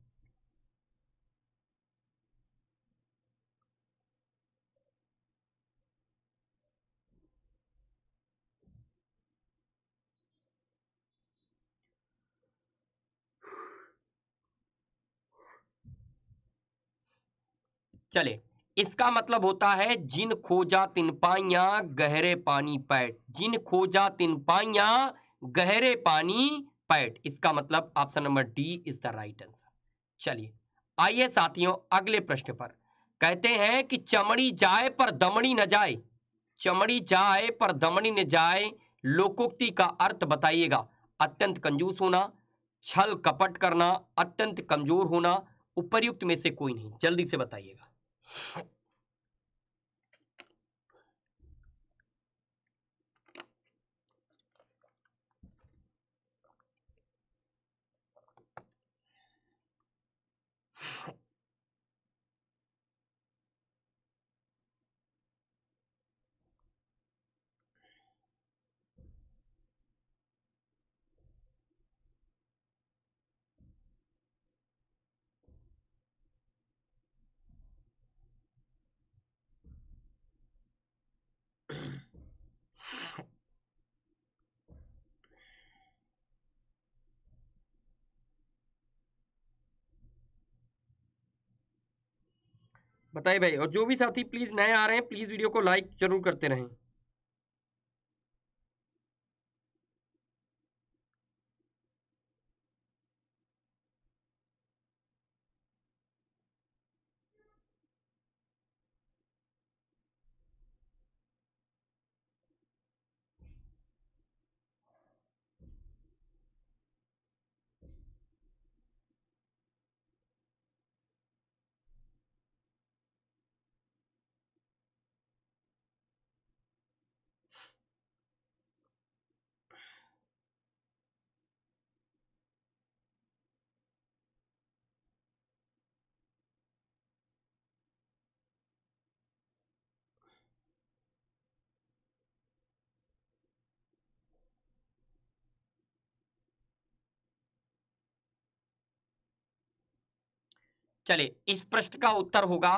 चले, इसका मतलब होता है जिन खोजा तिन पाइया गहरे पानी पैठ। जिन खोजा तिन पाइया गहरे पानी पैठ, इसका मतलब option number D is the right answer. चलिए आइए साथियों अगले प्रश्न पर। कहते हैं कि चमड़ी जाए पर दमड़ी न जाए। चमड़ी जाए पर दमड़ी न जाए, लोकोक्ति का अर्थ बताइएगा। अत्यंत कंजूस होना, छल कपट करना, अत्यंत कमजोर होना, उपर्युक्त में से कोई नहीं। जल्दी से बताइएगा। बताइए भाई। और जो भी साथी प्लीज नए आ रहे हैं, प्लीज वीडियो को लाइक जरूर करते रहें। चलिए इस प्रश्न का उत्तर होगा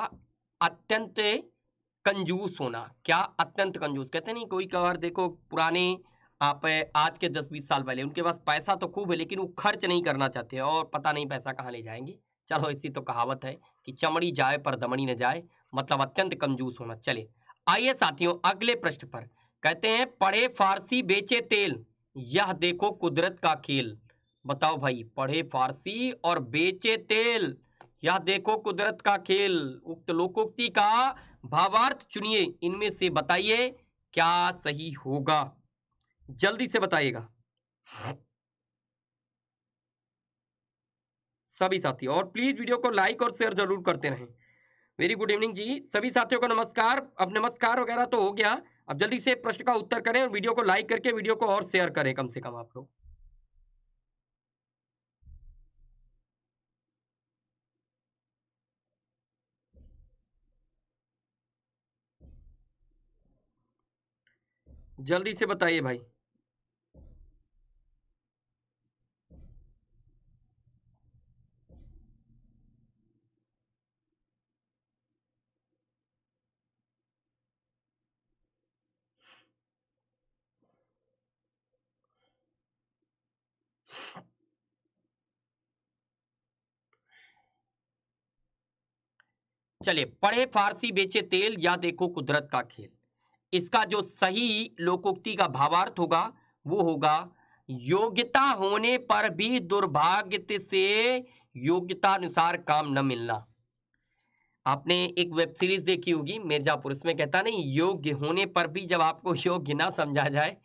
अत्यंत कंजूस होना। क्या? अत्यंत कंजूस। कहते नहीं कोई कभार देखो पुराने, आप आज के 10-20 साल पहले, उनके पास पैसा तो खूब है लेकिन वो खर्च नहीं करना चाहते और पता नहीं पैसा कहाँ ले जाएंगे। चलो इसी तो कहावत है कि चमड़ी जाए पर दमड़ी न जाए, मतलब अत्यंत कंजूस होना। चलिए आइए साथियों अगले प्रश्न पर। कहते हैं पढ़े फारसी बेचे तेल, यह देखो कुदरत का खेल। बताओ भाई, पढ़े फारसी और बेचे तेल, यह देखो कुदरत का खेल। उक्त लोकोक्ति का भावार्थ चुनिए, इनमें से बताइए क्या सही होगा। जल्दी से बताइएगा सभी साथी। और प्लीज वीडियो को लाइक और शेयर जरूर करते रहें। वेरी गुड इवनिंग जी सभी साथियों को नमस्कार। अब नमस्कार वगैरह तो हो गया, अब जल्दी से प्रश्न का उत्तर करें और वीडियो को लाइक करके वीडियो को और शेयर करें कम से कम आप लोग। जल्दी से बताइए भाई। चलिए, पढ़े फारसी बेचे तेल या देखो कुदरत का खेल। इसका जो सही लोकोक्ति का भावार्थ होगा वो होगा, योग्यता होने पर भी दुर्भाग्य से योग्यता अनुसार काम न मिलना। आपने एक वेब सीरीज देखी होगी मिर्जापुर, उसमें कहता नहीं, योग्य होने पर भी जब आपको योग्य ना समझा जाए,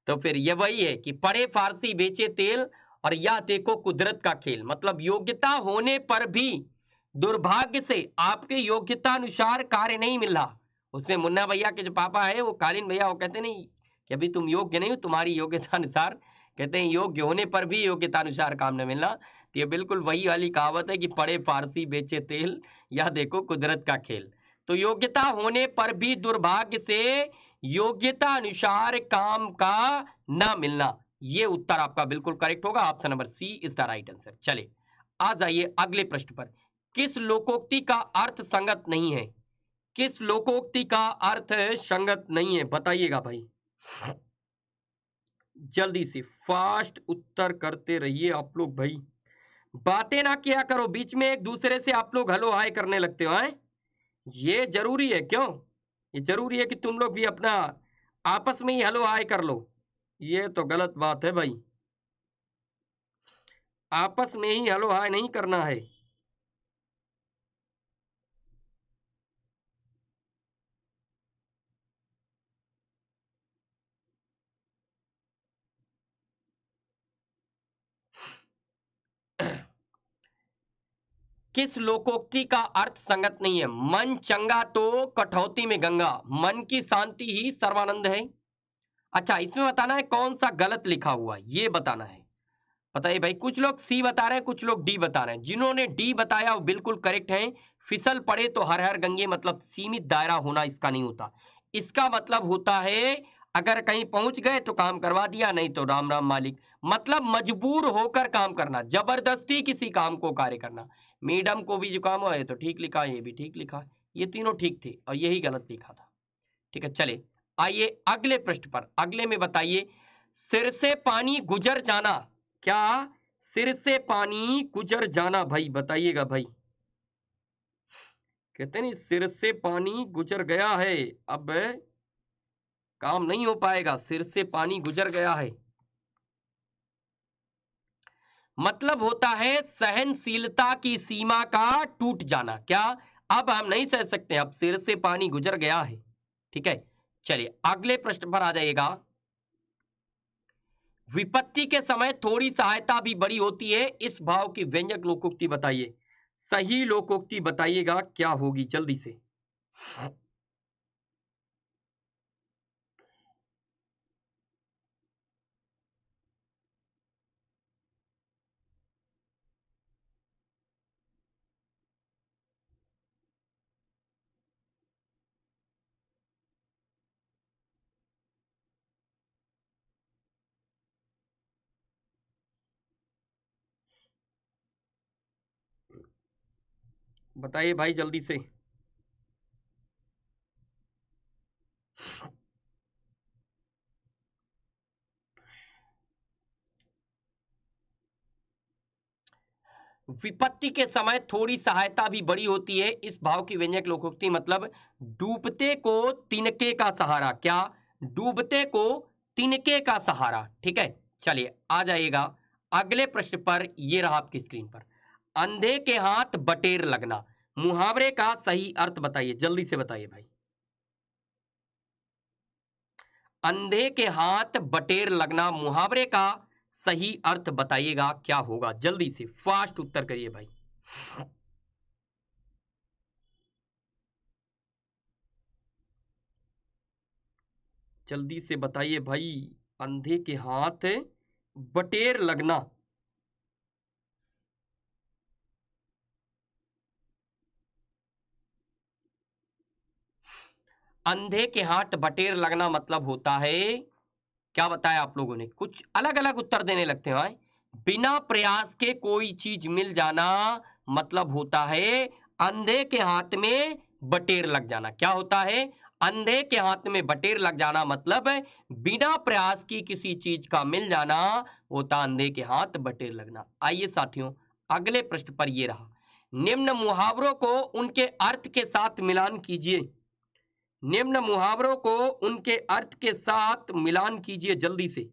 तो फिर ये वही है कि पढ़े फारसी बेचे तेल और या देखो कुदरत का खेल। मतलब योग्यता होने पर भी दुर्भाग्य से आपके योग्यता अनुसार कार्य नहीं मिल रहा। उसमें मुन्ना भैया के जो पापा है वो कालीन भैया, वो कहते नहीं कि अभी तुम योग्य नहीं हो, तुम्हारी योग्यता अनुसार, कहते हैं योग्य होने पर भी योग्यता अनुसार काम न मिलना। तो ये बिल्कुल वही वाली कहावत है कि पढ़े फारसी बेचे तेल या देखो कुदरत का खेल। तो योग्यता होने पर भी दुर्भाग्य से योग्यता अनुसार काम का ना मिलना, ये उत्तर आपका बिल्कुल करेक्ट होगा। Option number C is the right answer. चले आ जाइए अगले प्रश्न पर। किस लोकोक्ति का अर्थ संगत नहीं है? किस लोकोक्ति का अर्थ संगत नहीं है, बताइएगा भाई। जल्दी से फास्ट उत्तर करते रहिए आप लोग भाई, बातें ना किया करो बीच में एक दूसरे से आप लोग हेलो हाय करने लगते हो हैं। ये जरूरी है क्यों? ये जरूरी है कि तुम लोग भी अपना आपस में ही हेलो हाय कर लो? ये तो गलत बात है भाई, आपस में ही हेलो हाय नहीं करना है। किस लोकोक्ति का अर्थ संगत नहीं है? मन चंगा तो कठौती में गंगा, मन की शांति ही सर्वानंद है। अच्छा, इसमें बताना है कौन सा गलत लिखा हुआ है, ये बताना है। बताइए भाई, कुछ लोग सी बता रहे हैं, कुछ लोग डी बता रहे हैं। जिन्होंने डी बताया वो बिल्कुल करेक्ट है। फिसल पड़े तो हर हर गंगे, मतलब सीमित दायरा होना इसका नहीं होता। इसका मतलब होता है अगर कहीं पहुंच गए तो काम करवा दिया, नहीं तो राम राम मालिक। मतलब मजबूर होकर काम करना, जबरदस्ती किसी काम को कार्य करना। मैडम को भी जो काम है तो ठीक लिखा, ये भी ठीक लिखा, ये तीनों ठीक थे और यही गलत लिखा था। ठीक है, चले आइए अगले प्रश्न पर। अगले में बताइए, सिर से पानी गुजर जाना, क्या सिर से पानी गुजर जाना भाई, बताइएगा भाई। कहते नहीं सिर से पानी गुजर गया है, अब काम नहीं हो पाएगा, सिर से पानी गुजर गया है। मतलब होता है सहनशीलता की सीमा का टूट जाना। क्या अब हम नहीं सह सकते, अब सिर से पानी गुजर गया है। ठीक है, चलिए अगले प्रश्न पर आ जाइएगा। विपत्ति के समय थोड़ी सहायता भी बड़ी होती है, इस भाव की व्यंजक लोकोक्ति बताइए। सही लोकोक्ति बताइएगा क्या होगी, जल्दी से। बताइए भाई जल्दी से। विपत्ति के समय थोड़ी सहायता भी बड़ी होती है, इस भाव की व्यंजक लोकोक्ति, मतलब डूबते को तिनके का सहारा। क्या डूबते को तिनके का सहारा। ठीक है, चलिए आ जाइएगा अगले प्रश्न पर। ये रहा आपकी स्क्रीन पर, अंधे के हाथ बटेर लगना, मुहावरे का सही अर्थ बताइए, जल्दी से बताइए भाई। अंधे के हाथ बटेर लगना, मुहावरे का सही अर्थ बताइएगा क्या होगा, जल्दी से फास्ट उत्तर करिए भाई। जल्दी से बताइए भाई, अंधे के हाथ बटेर लगना। अंधे के हाथ बटेर लगना मतलब होता है, क्या बताया आप लोगों ने? कुछ अलग अलग उत्तर देने लगते हैं। बिना प्रयास के कोई चीज मिल जाना मतलब होता है अंधे के हाथ में बटेर लग जाना। क्या होता है? अंधे के हाथ में बटेर लग जाना मतलब बिना प्रयास की किसी चीज का मिल जाना होता अंधे के हाथ बटेर लगना। आइए साथियों, अगले प्रश्न पर ये रहा, निम्न मुहावरों को उनके अर्थ के साथ मिलान कीजिए। निम्न मुहावरों को उनके अर्थ के साथ मिलान कीजिए जल्दी से।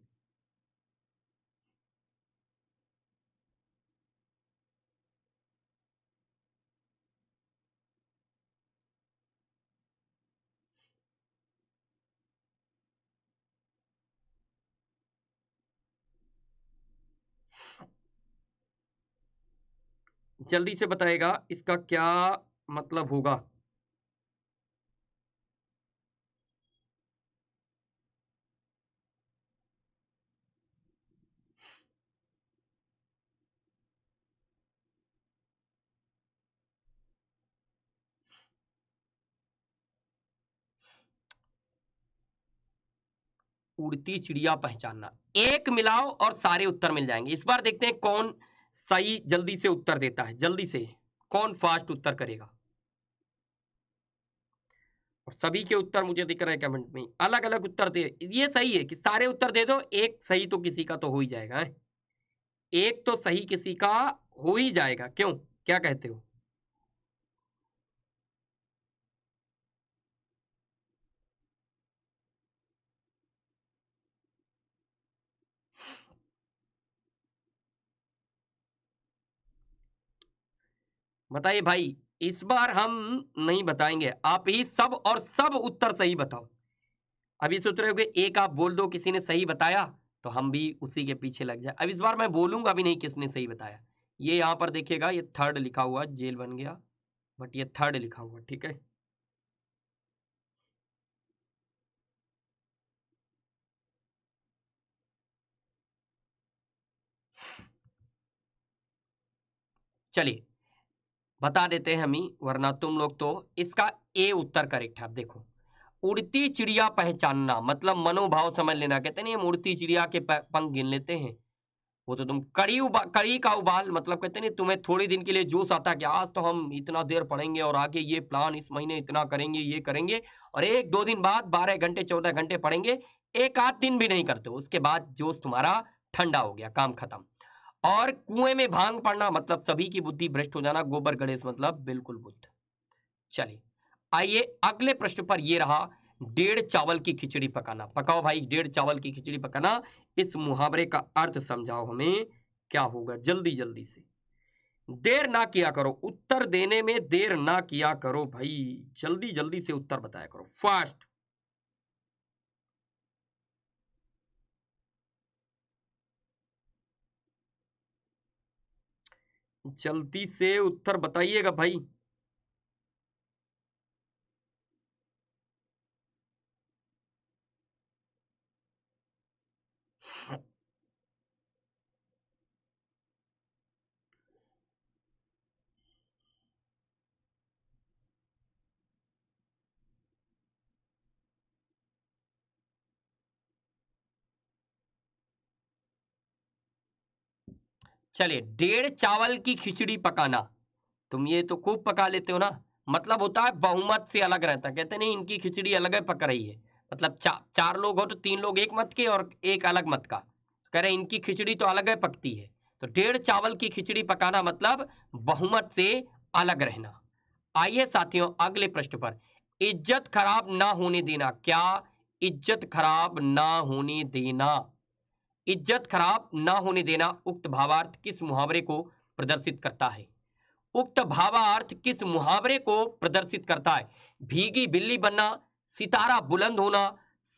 जल्दी से बताएगा इसका क्या मतलब होगा। उड़ती चिड़िया पहचानना। एक मिलाओ और सारे उत्तर मिल जाएंगे। इस बार देखते हैं कौन सही जल्दी से उत्तर देता है। जल्दी से कौन फास्ट उत्तर करेगा। और सभी के उत्तर मुझे दिख रहे हैं कमेंट में, अलग अलग उत्तर दे। ये सही है कि सारे उत्तर दे दो, एक सही तो किसी का तो हो ही जाएगा है? एक तो सही किसी का हो ही जाएगा, क्यों, क्या कहते हो? बताइए भाई, इस बार हम नहीं बताएंगे, आप ही सब और सब उत्तर सही बताओ। अभी सोच रहे हो कि एक आप बोल दो किसी ने सही बताया तो हम भी उसी के पीछे लग जाए। अब इस बार मैं बोलूंगा भी नहीं किसने सही बताया। ये यहां पर देखिएगा, ये थर्ड लिखा हुआ, जेल बन गया, बट ये थर्ड लिखा हुआ, ठीक है। चलिए बता देते हैं हम ही, वरना तुम लोग तो। इसका ए उत्तर करेक्ट है। आप देखो, उड़ती चिड़िया पहचानना मतलब मनोभाव समझ लेना। कहते नहीं हम उड़ती चिड़िया के पंख गिन लेते हैं, वो तो तुम कड़ी का उबाल, मतलब कहते नहीं तुम्हें थोड़ी दिन के लिए जोश आता है कि आज तो हम इतना देर पढ़ेंगे और आगे ये प्लान, इस महीने इतना करेंगे, ये करेंगे, और एक दो दिन बाद 12 घंटे 14 घंटे पढ़ेंगे, एक आध दिन भी नहीं करते, उसके बाद जोश तुम्हारा ठंडा हो गया, काम खत्म। और कुएं में भांग पड़ना मतलब सभी की बुद्धि भ्रष्ट हो जाना। गोबर गणेश मतलब बिल्कुल बुद्ध। चलिए आइए अगले प्रश्न पर ये रहा, डेढ़ चावल की खिचड़ी पकाना। पकाओ भाई, डेढ़ चावल की खिचड़ी पकाना, इस मुहावरे का अर्थ समझाओ हमें, क्या होगा जल्दी जल्दी से। देर ना किया करो, उत्तर देने में देर ना किया करो भाई, जल्दी जल्दी से उत्तर बताया करो, फास्ट। जल्दी से उत्तर बताइएगा भाई। चलिए, डेढ़ चावल की खिचड़ी पकाना, तुम ये तो खूब पका लेते हो ना, मतलब होता है बहुमत से अलग रहता है। कहते नहीं इनकी खिचड़ी अलग है पक रही है, मतलब चार लोग हो तो तीन लोग एक मत के और एक अलग मत का, कह रहे इनकी खिचड़ी तो अलग है पकती है। तो डेढ़ चावल की खिचड़ी पकाना मतलब बहुमत से अलग रहना। आइए साथियों अगले प्रश्न पर, इज्जत खराब ना होने देना। क्या इज्जत खराब ना होने देना, इज्जत खराब ना होने देना उक्त भावार्थ किस मुहावरे को प्रदर्शित करता है? उक्त भावार्थ किस मुहावरे को प्रदर्शित करता है? भीगी बिल्ली बनना, सितारा बुलंद होना,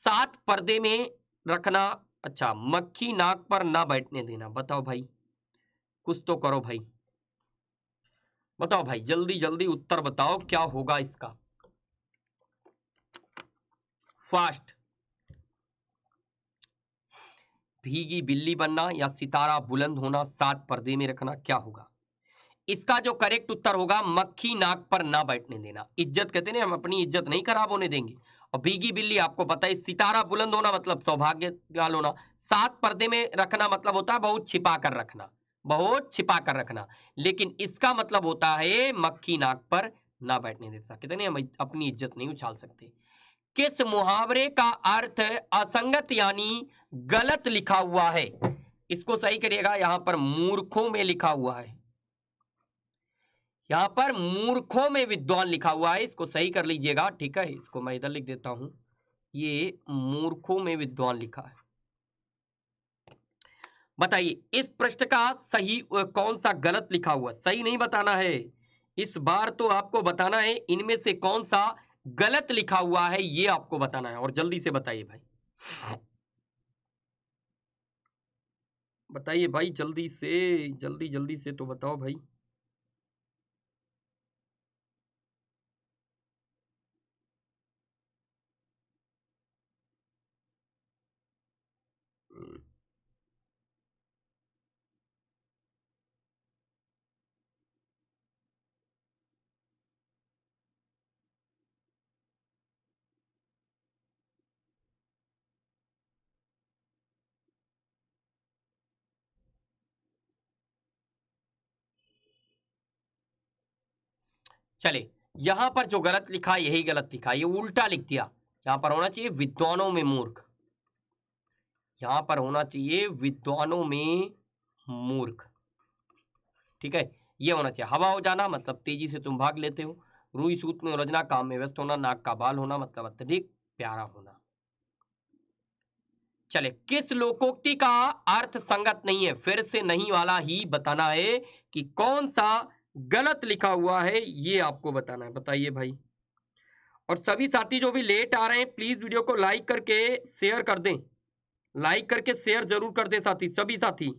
सात पर्दे में रखना, अच्छा मक्खी नाक पर ना बैठने देना। बताओ भाई, कुछ तो करो भाई, बताओ भाई जल्दी जल्दी उत्तर बताओ, क्या होगा इसका, फास्ट। भीगी बिल्ली बनना या सितारा बुलंद होना, सात पर्दे में रखना, क्या होगा इसका? जो करेक्ट उत्तर होगा, मक्खी नाक पर ना बैठने देना। इज्जत कहते हैं हम अपनी इज्जत नहीं खराब होने देंगे, और भीगी बिल्ली आपको पता है, सितारा बुलंद होना मतलब सौभाग्यवान होना, सात पर्दे में रखना मतलब होता है बहुत छिपा कर रखना, बहुत छिपा कर रखना। लेकिन इसका मतलब होता है मक्खी नाक पर ना बैठने देता। कहते नहीं हम अपनी इज्जत नहीं उछाल सकते। किस मुहावरे का अर्थ असंगत यानी गलत लिखा हुआ है? इसको सही करिएगा, यहां पर मूर्खों में लिखा हुआ है, यहां पर मूर्खों में विद्वान लिखा हुआ है, इसको सही कर लीजिएगा। ठीक है, इसको मैं इधर लिख देता हूं, ये मूर्खों में विद्वान लिखा है। बताइए इस प्रश्न का सही कौन सा गलत लिखा हुआ, सही नहीं बताना है इस बार, तो आपको बताना है इनमें से कौन सा गलत लिखा हुआ है, ये आपको बताना है। और जल्दी से बताइए भाई, बताइए भाई, जल्दी से, जल्दी जल्दी से तो बताओ भाई। चले, यहां पर जो गलत लिखा यही गलत लिखा, ये उल्टा लिख दिया। यहां पर होना चाहिए विद्वानों में मूर्ख, यहां पर होना चाहिए विद्वानों में मूर्ख। ठीक है, ये होना चाहिए। हवा हो जाना मतलब तेजी से तुम भाग लेते हो, रुई सूत में उलझना, काम में व्यस्त होना, नाक का बाल होना मतलब अत्यधिक प्यारा होना। चले, किस लोकोक्ति का अर्थ संगत नहीं है, फिर से नहीं वाला ही बताना है कि कौन सा गलत लिखा हुआ है, ये आपको बताना है। बताइए भाई, और सभी साथी जो भी लेट आ रहे हैं प्लीज वीडियो को लाइक करके शेयर कर दें, लाइक करके शेयर जरूर कर दें साथी, सभी साथी।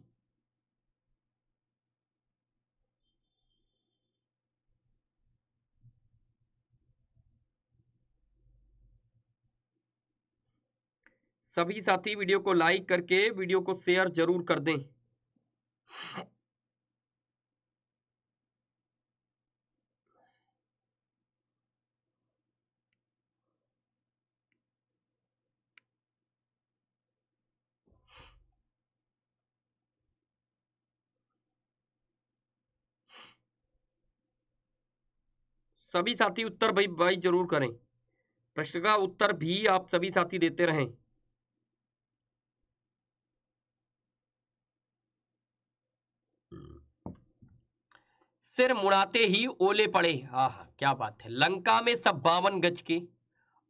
सभी साथी वीडियो को लाइक करके वीडियो को शेयर जरूर कर दें। सभी साथी उत्तर भाई भाई जरूर करें, प्रश्न का उत्तर भी आप सभी साथी देते रहें। सिर मुड़ाते ही ओले पड़े, आह क्या बात है। लंका में सब 52 गज के,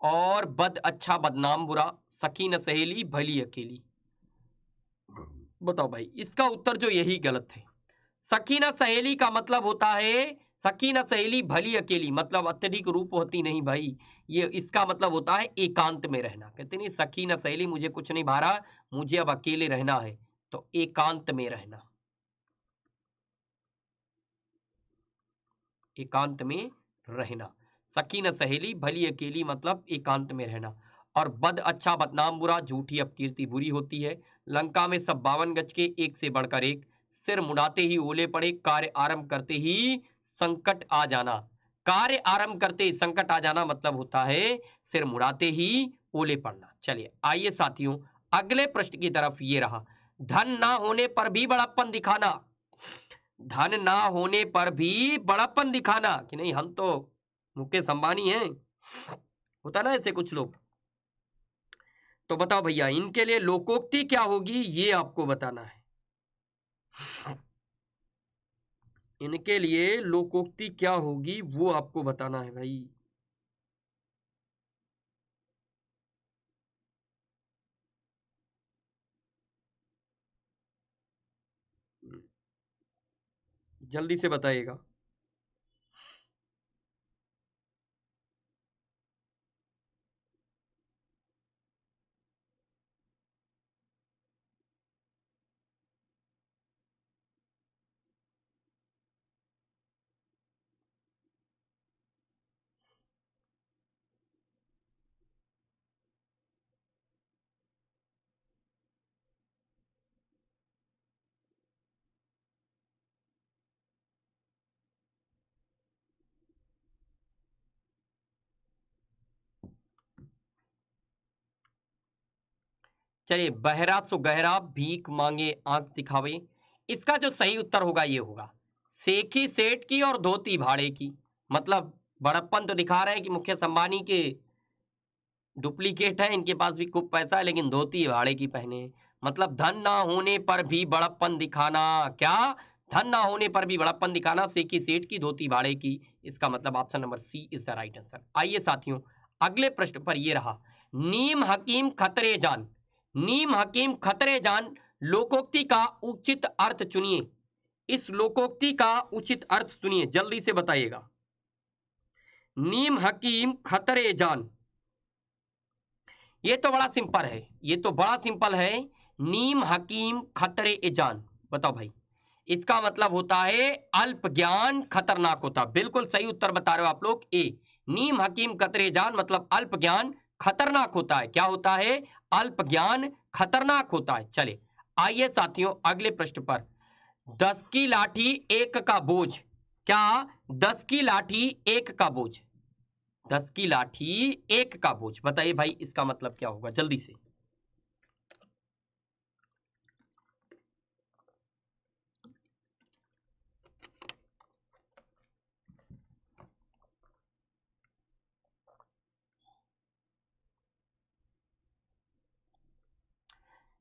और बद अच्छा बदनाम बुरा, सखी न सहेली भली अकेली। बताओ भाई, इसका उत्तर जो यही गलत है। सखी न सहेली का मतलब होता है, सखी न सहेली भली अकेली मतलब अत्यधिक रूप होती नहीं भाई, ये इसका मतलब होता है एकांत में रहना। कहते नहीं सखी न सहेली मुझे कुछ नहीं भारा, मुझे अब अकेले रहना है, तो एकांत में रहना, एकांत में रहना। सखी न सहेली भली अकेली मतलब एकांत में रहना। और बद अच्छा बदनाम बुरा, झूठी अपकीर्ति बुरी होती है। लंका में सब 52 गज के, एक से बढ़कर एक, सिर मुड़ाते ही ओले पड़े, कार्य आरंभ करते ही संकट आ जाना। कार्य आरंभ करते ही संकट आ जाना मतलब होता है सिर मुड़ाते ही ओले पड़ना। चलिए आइए साथियों, अगले प्रश्न की तरफ, ये रहा, धन ना होने पर भी बड़प्पन दिखाना, धन ना होने पर भी बड़प्पन दिखाना, कि नहीं हम तो मुकेश अंबानी हैं, होता ना ऐसे कुछ लोग। तो बताओ भैया इनके लिए लोकोक्ति क्या होगी, ये आपको बताना है। इनके लिए लोकोक्ति क्या होगी वो आपको बताना है भाई। जल्दी से बताइएगा। चलिए, बहरा सो गहरा, भीख मांगे आंख दिखावे। इसका जो सही उत्तर होगा ये होगा सेखी सेठ की और धोती भाड़े की। मतलब बड़प्पन तो दिखा रहे हैं कि मुकेश अंबानी के डुप्लीकेट है, इनके पास भी खूब पैसा है लेकिन धोती भाड़े की पहने हैं। मतलब धन ना होने पर भी बड़प्पन दिखाना। क्या? धन ना होने पर भी बड़प्पन दिखाना, सेकी सेठ की धोती भाड़े की। इसका मतलब option number C is the right answer. आइए साथियों, अगले प्रश्न पर ये रहा, नीम हकीम खतरे जान। नीम हकीम खतरे जान लोकोक्ति का उचित अर्थ चुनिए। इस लोकोक्ति का उचित अर्थ सुनिए, जल्दी से बताइएगा। नीम हकीम खतरे जान, ये तो बड़ा सिंपल है, ये तो बड़ा सिंपल है। नीम हकीम खतरे ए जान, बताओ भाई। इसका मतलब होता है अल्प ज्ञान खतरनाक होता। बिल्कुल सही उत्तर बता रहे हो आप लोग, ए। नीम हकीम खतरे जान मतलब अल्प ज्ञान खतरनाक होता है। क्या होता है? अल्प ज्ञान खतरनाक होता है। चले आइए साथियों अगले प्रश्न पर। 10 की लाठी एक का बोझ। क्या? 10 की लाठी एक का बोझ। 10 की लाठी एक का बोझ, बताइए भाई इसका मतलब क्या होगा, जल्दी से।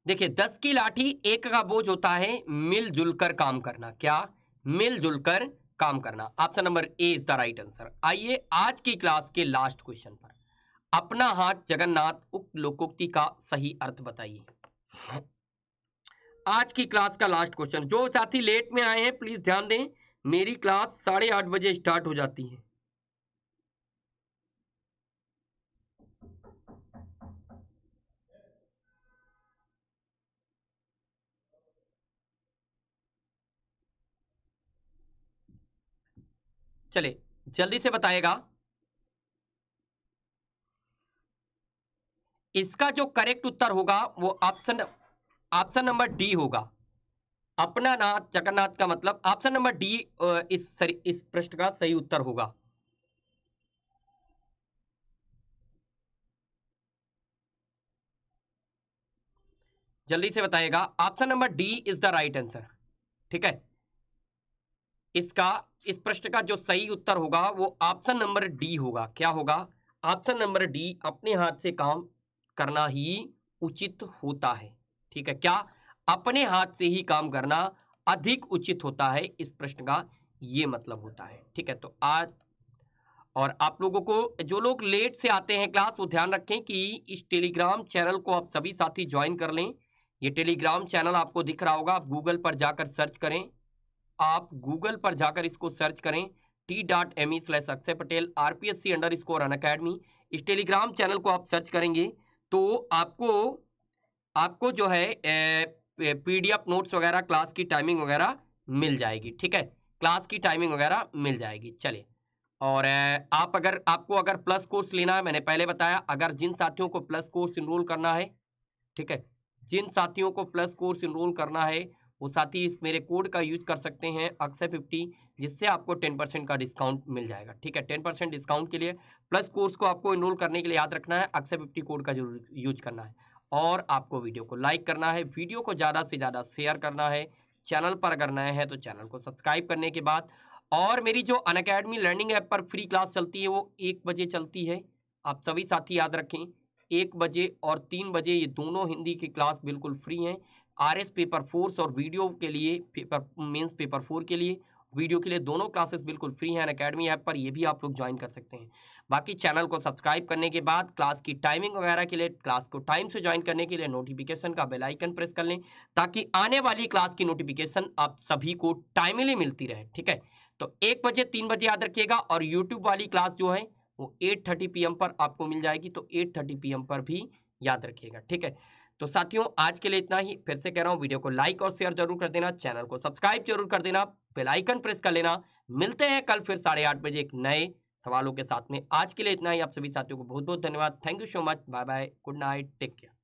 देखिए, 10 की लाठी एक का बोझ होता है मिलजुल कर काम करना। क्या? मिलजुल कर काम करना। Option number A is the right answer. आइए आज की क्लास के लास्ट क्वेश्चन पर, अपना हाथ जगन्नाथ उक्त लोकोक्ति का सही अर्थ बताइए। आज की क्लास का लास्ट क्वेश्चन। जो साथी लेट में आए हैं प्लीज ध्यान दें, मेरी क्लास 8:30 बजे स्टार्ट हो जाती है। चले जल्दी से बताएगा। इसका जो करेक्ट उत्तर होगा वो ऑप्शन नंबर डी होगा। अपना नाथ जगन्नाथ का मतलब ऑप्शन नंबर डी इस प्रश्न का सही उत्तर होगा। जल्दी से बताइएगा, option number D is the right answer. ठीक है, इसका इस प्रश्न का जो सही उत्तर होगा वो ऑप्शन नंबर डी होगा। क्या होगा? ऑप्शन नंबर डी, अपने हाथ से काम करना ही उचित होता है। ठीक है, क्या? अपने हाथ से ही काम करना अधिक उचित होता है, इस प्रश्न का ये मतलब होता है। ठीक है, तो आज और आप लोगों को, जो लोग लेट से आते हैं क्लास, वो ध्यान रखें कि इस टेलीग्राम चैनल को आप सभी साथी ज्वाइन कर लें। ये टेलीग्राम चैनल आपको दिख रहा होगा, आप गूगल पर जाकर सर्च करें। आप गूगल पर जाकर इसको सर्च करें t.me/अक्षय पटेल RPSC_Unacademy। इस टेलीग्राम चैनल को आप सर्च करेंगे तो आपको जो है PDF नोट्स वगैरह, क्लास की टाइमिंग वगैरह मिल जाएगी। ठीक है, क्लास की टाइमिंग वगैरह मिल जाएगी। चलिए, और आपको अगर प्लस कोर्स लेना है, मैंने पहले बताया, अगर जिन साथियों को प्लस कोर्स इनरोल करना है, ठीक है, जिन साथियों को प्लस कोर्स इनरोल करना है वो साथी इस मेरे कोड का यूज कर सकते हैं अक्षय50, जिससे आपको 10% का डिस्काउंट मिल जाएगा। ठीक है, 10% डिस्काउंट के लिए प्लस कोर्स को आपको इनरोल करने के लिए याद रखना है अक्षय50 कोड का जरूर यूज करना है। और आपको वीडियो को लाइक करना है, वीडियो को ज़्यादा से ज़्यादा शेयर करना है। चैनल पर अगर नए हैं तो चैनल को सब्सक्राइब करने के बाद, और मेरी जो अनअकैडमी लर्निंग ऐप पर फ्री क्लास चलती है वो 1 बजे चलती है। आप सभी साथी याद रखें, 1 बजे और 3 बजे ये दोनों हिंदी की क्लास बिल्कुल फ्री हैं। RS पेपर 4 और वीडियो के लिए मेंस पेपर 4 के लिए, वीडियो के लिए दोनों क्लासेस बिल्कुल फ्री हैं अनअकैडमी ऐप पर, ये भी आप लोग ज्वाइन कर सकते हैं। बाकी चैनल को सब्सक्राइब करने के बाद क्लास की टाइमिंग वगैरह के लिए, क्लास को टाइम से ज्वाइन करने के लिए नोटिफिकेशन का बेल आइकन प्रेस कर लें, ताकि आने वाली क्लास की नोटिफिकेशन आप सभी को टाइमली मिलती रहे। ठीक है, तो 1 बजे 3 बजे याद रखिएगा। और यूट्यूब वाली क्लास जो है वो 8:30 PM पर आपको मिल जाएगी, तो 8:30 PM पर भी याद रखिएगा। ठीक है, तो साथियों आज के लिए इतना ही। फिर से कह रहा हूँ, वीडियो को लाइक और शेयर जरूर कर देना, चैनल को सब्सक्राइब जरूर कर देना, बेल आइकन प्रेस कर लेना। मिलते हैं कल फिर 8:30 बजे एक नए सवालों के साथ में। आज के लिए इतना ही। आप सभी साथियों को बहुत बहुत धन्यवाद। Thank you so much. Bye bye, good night, take care.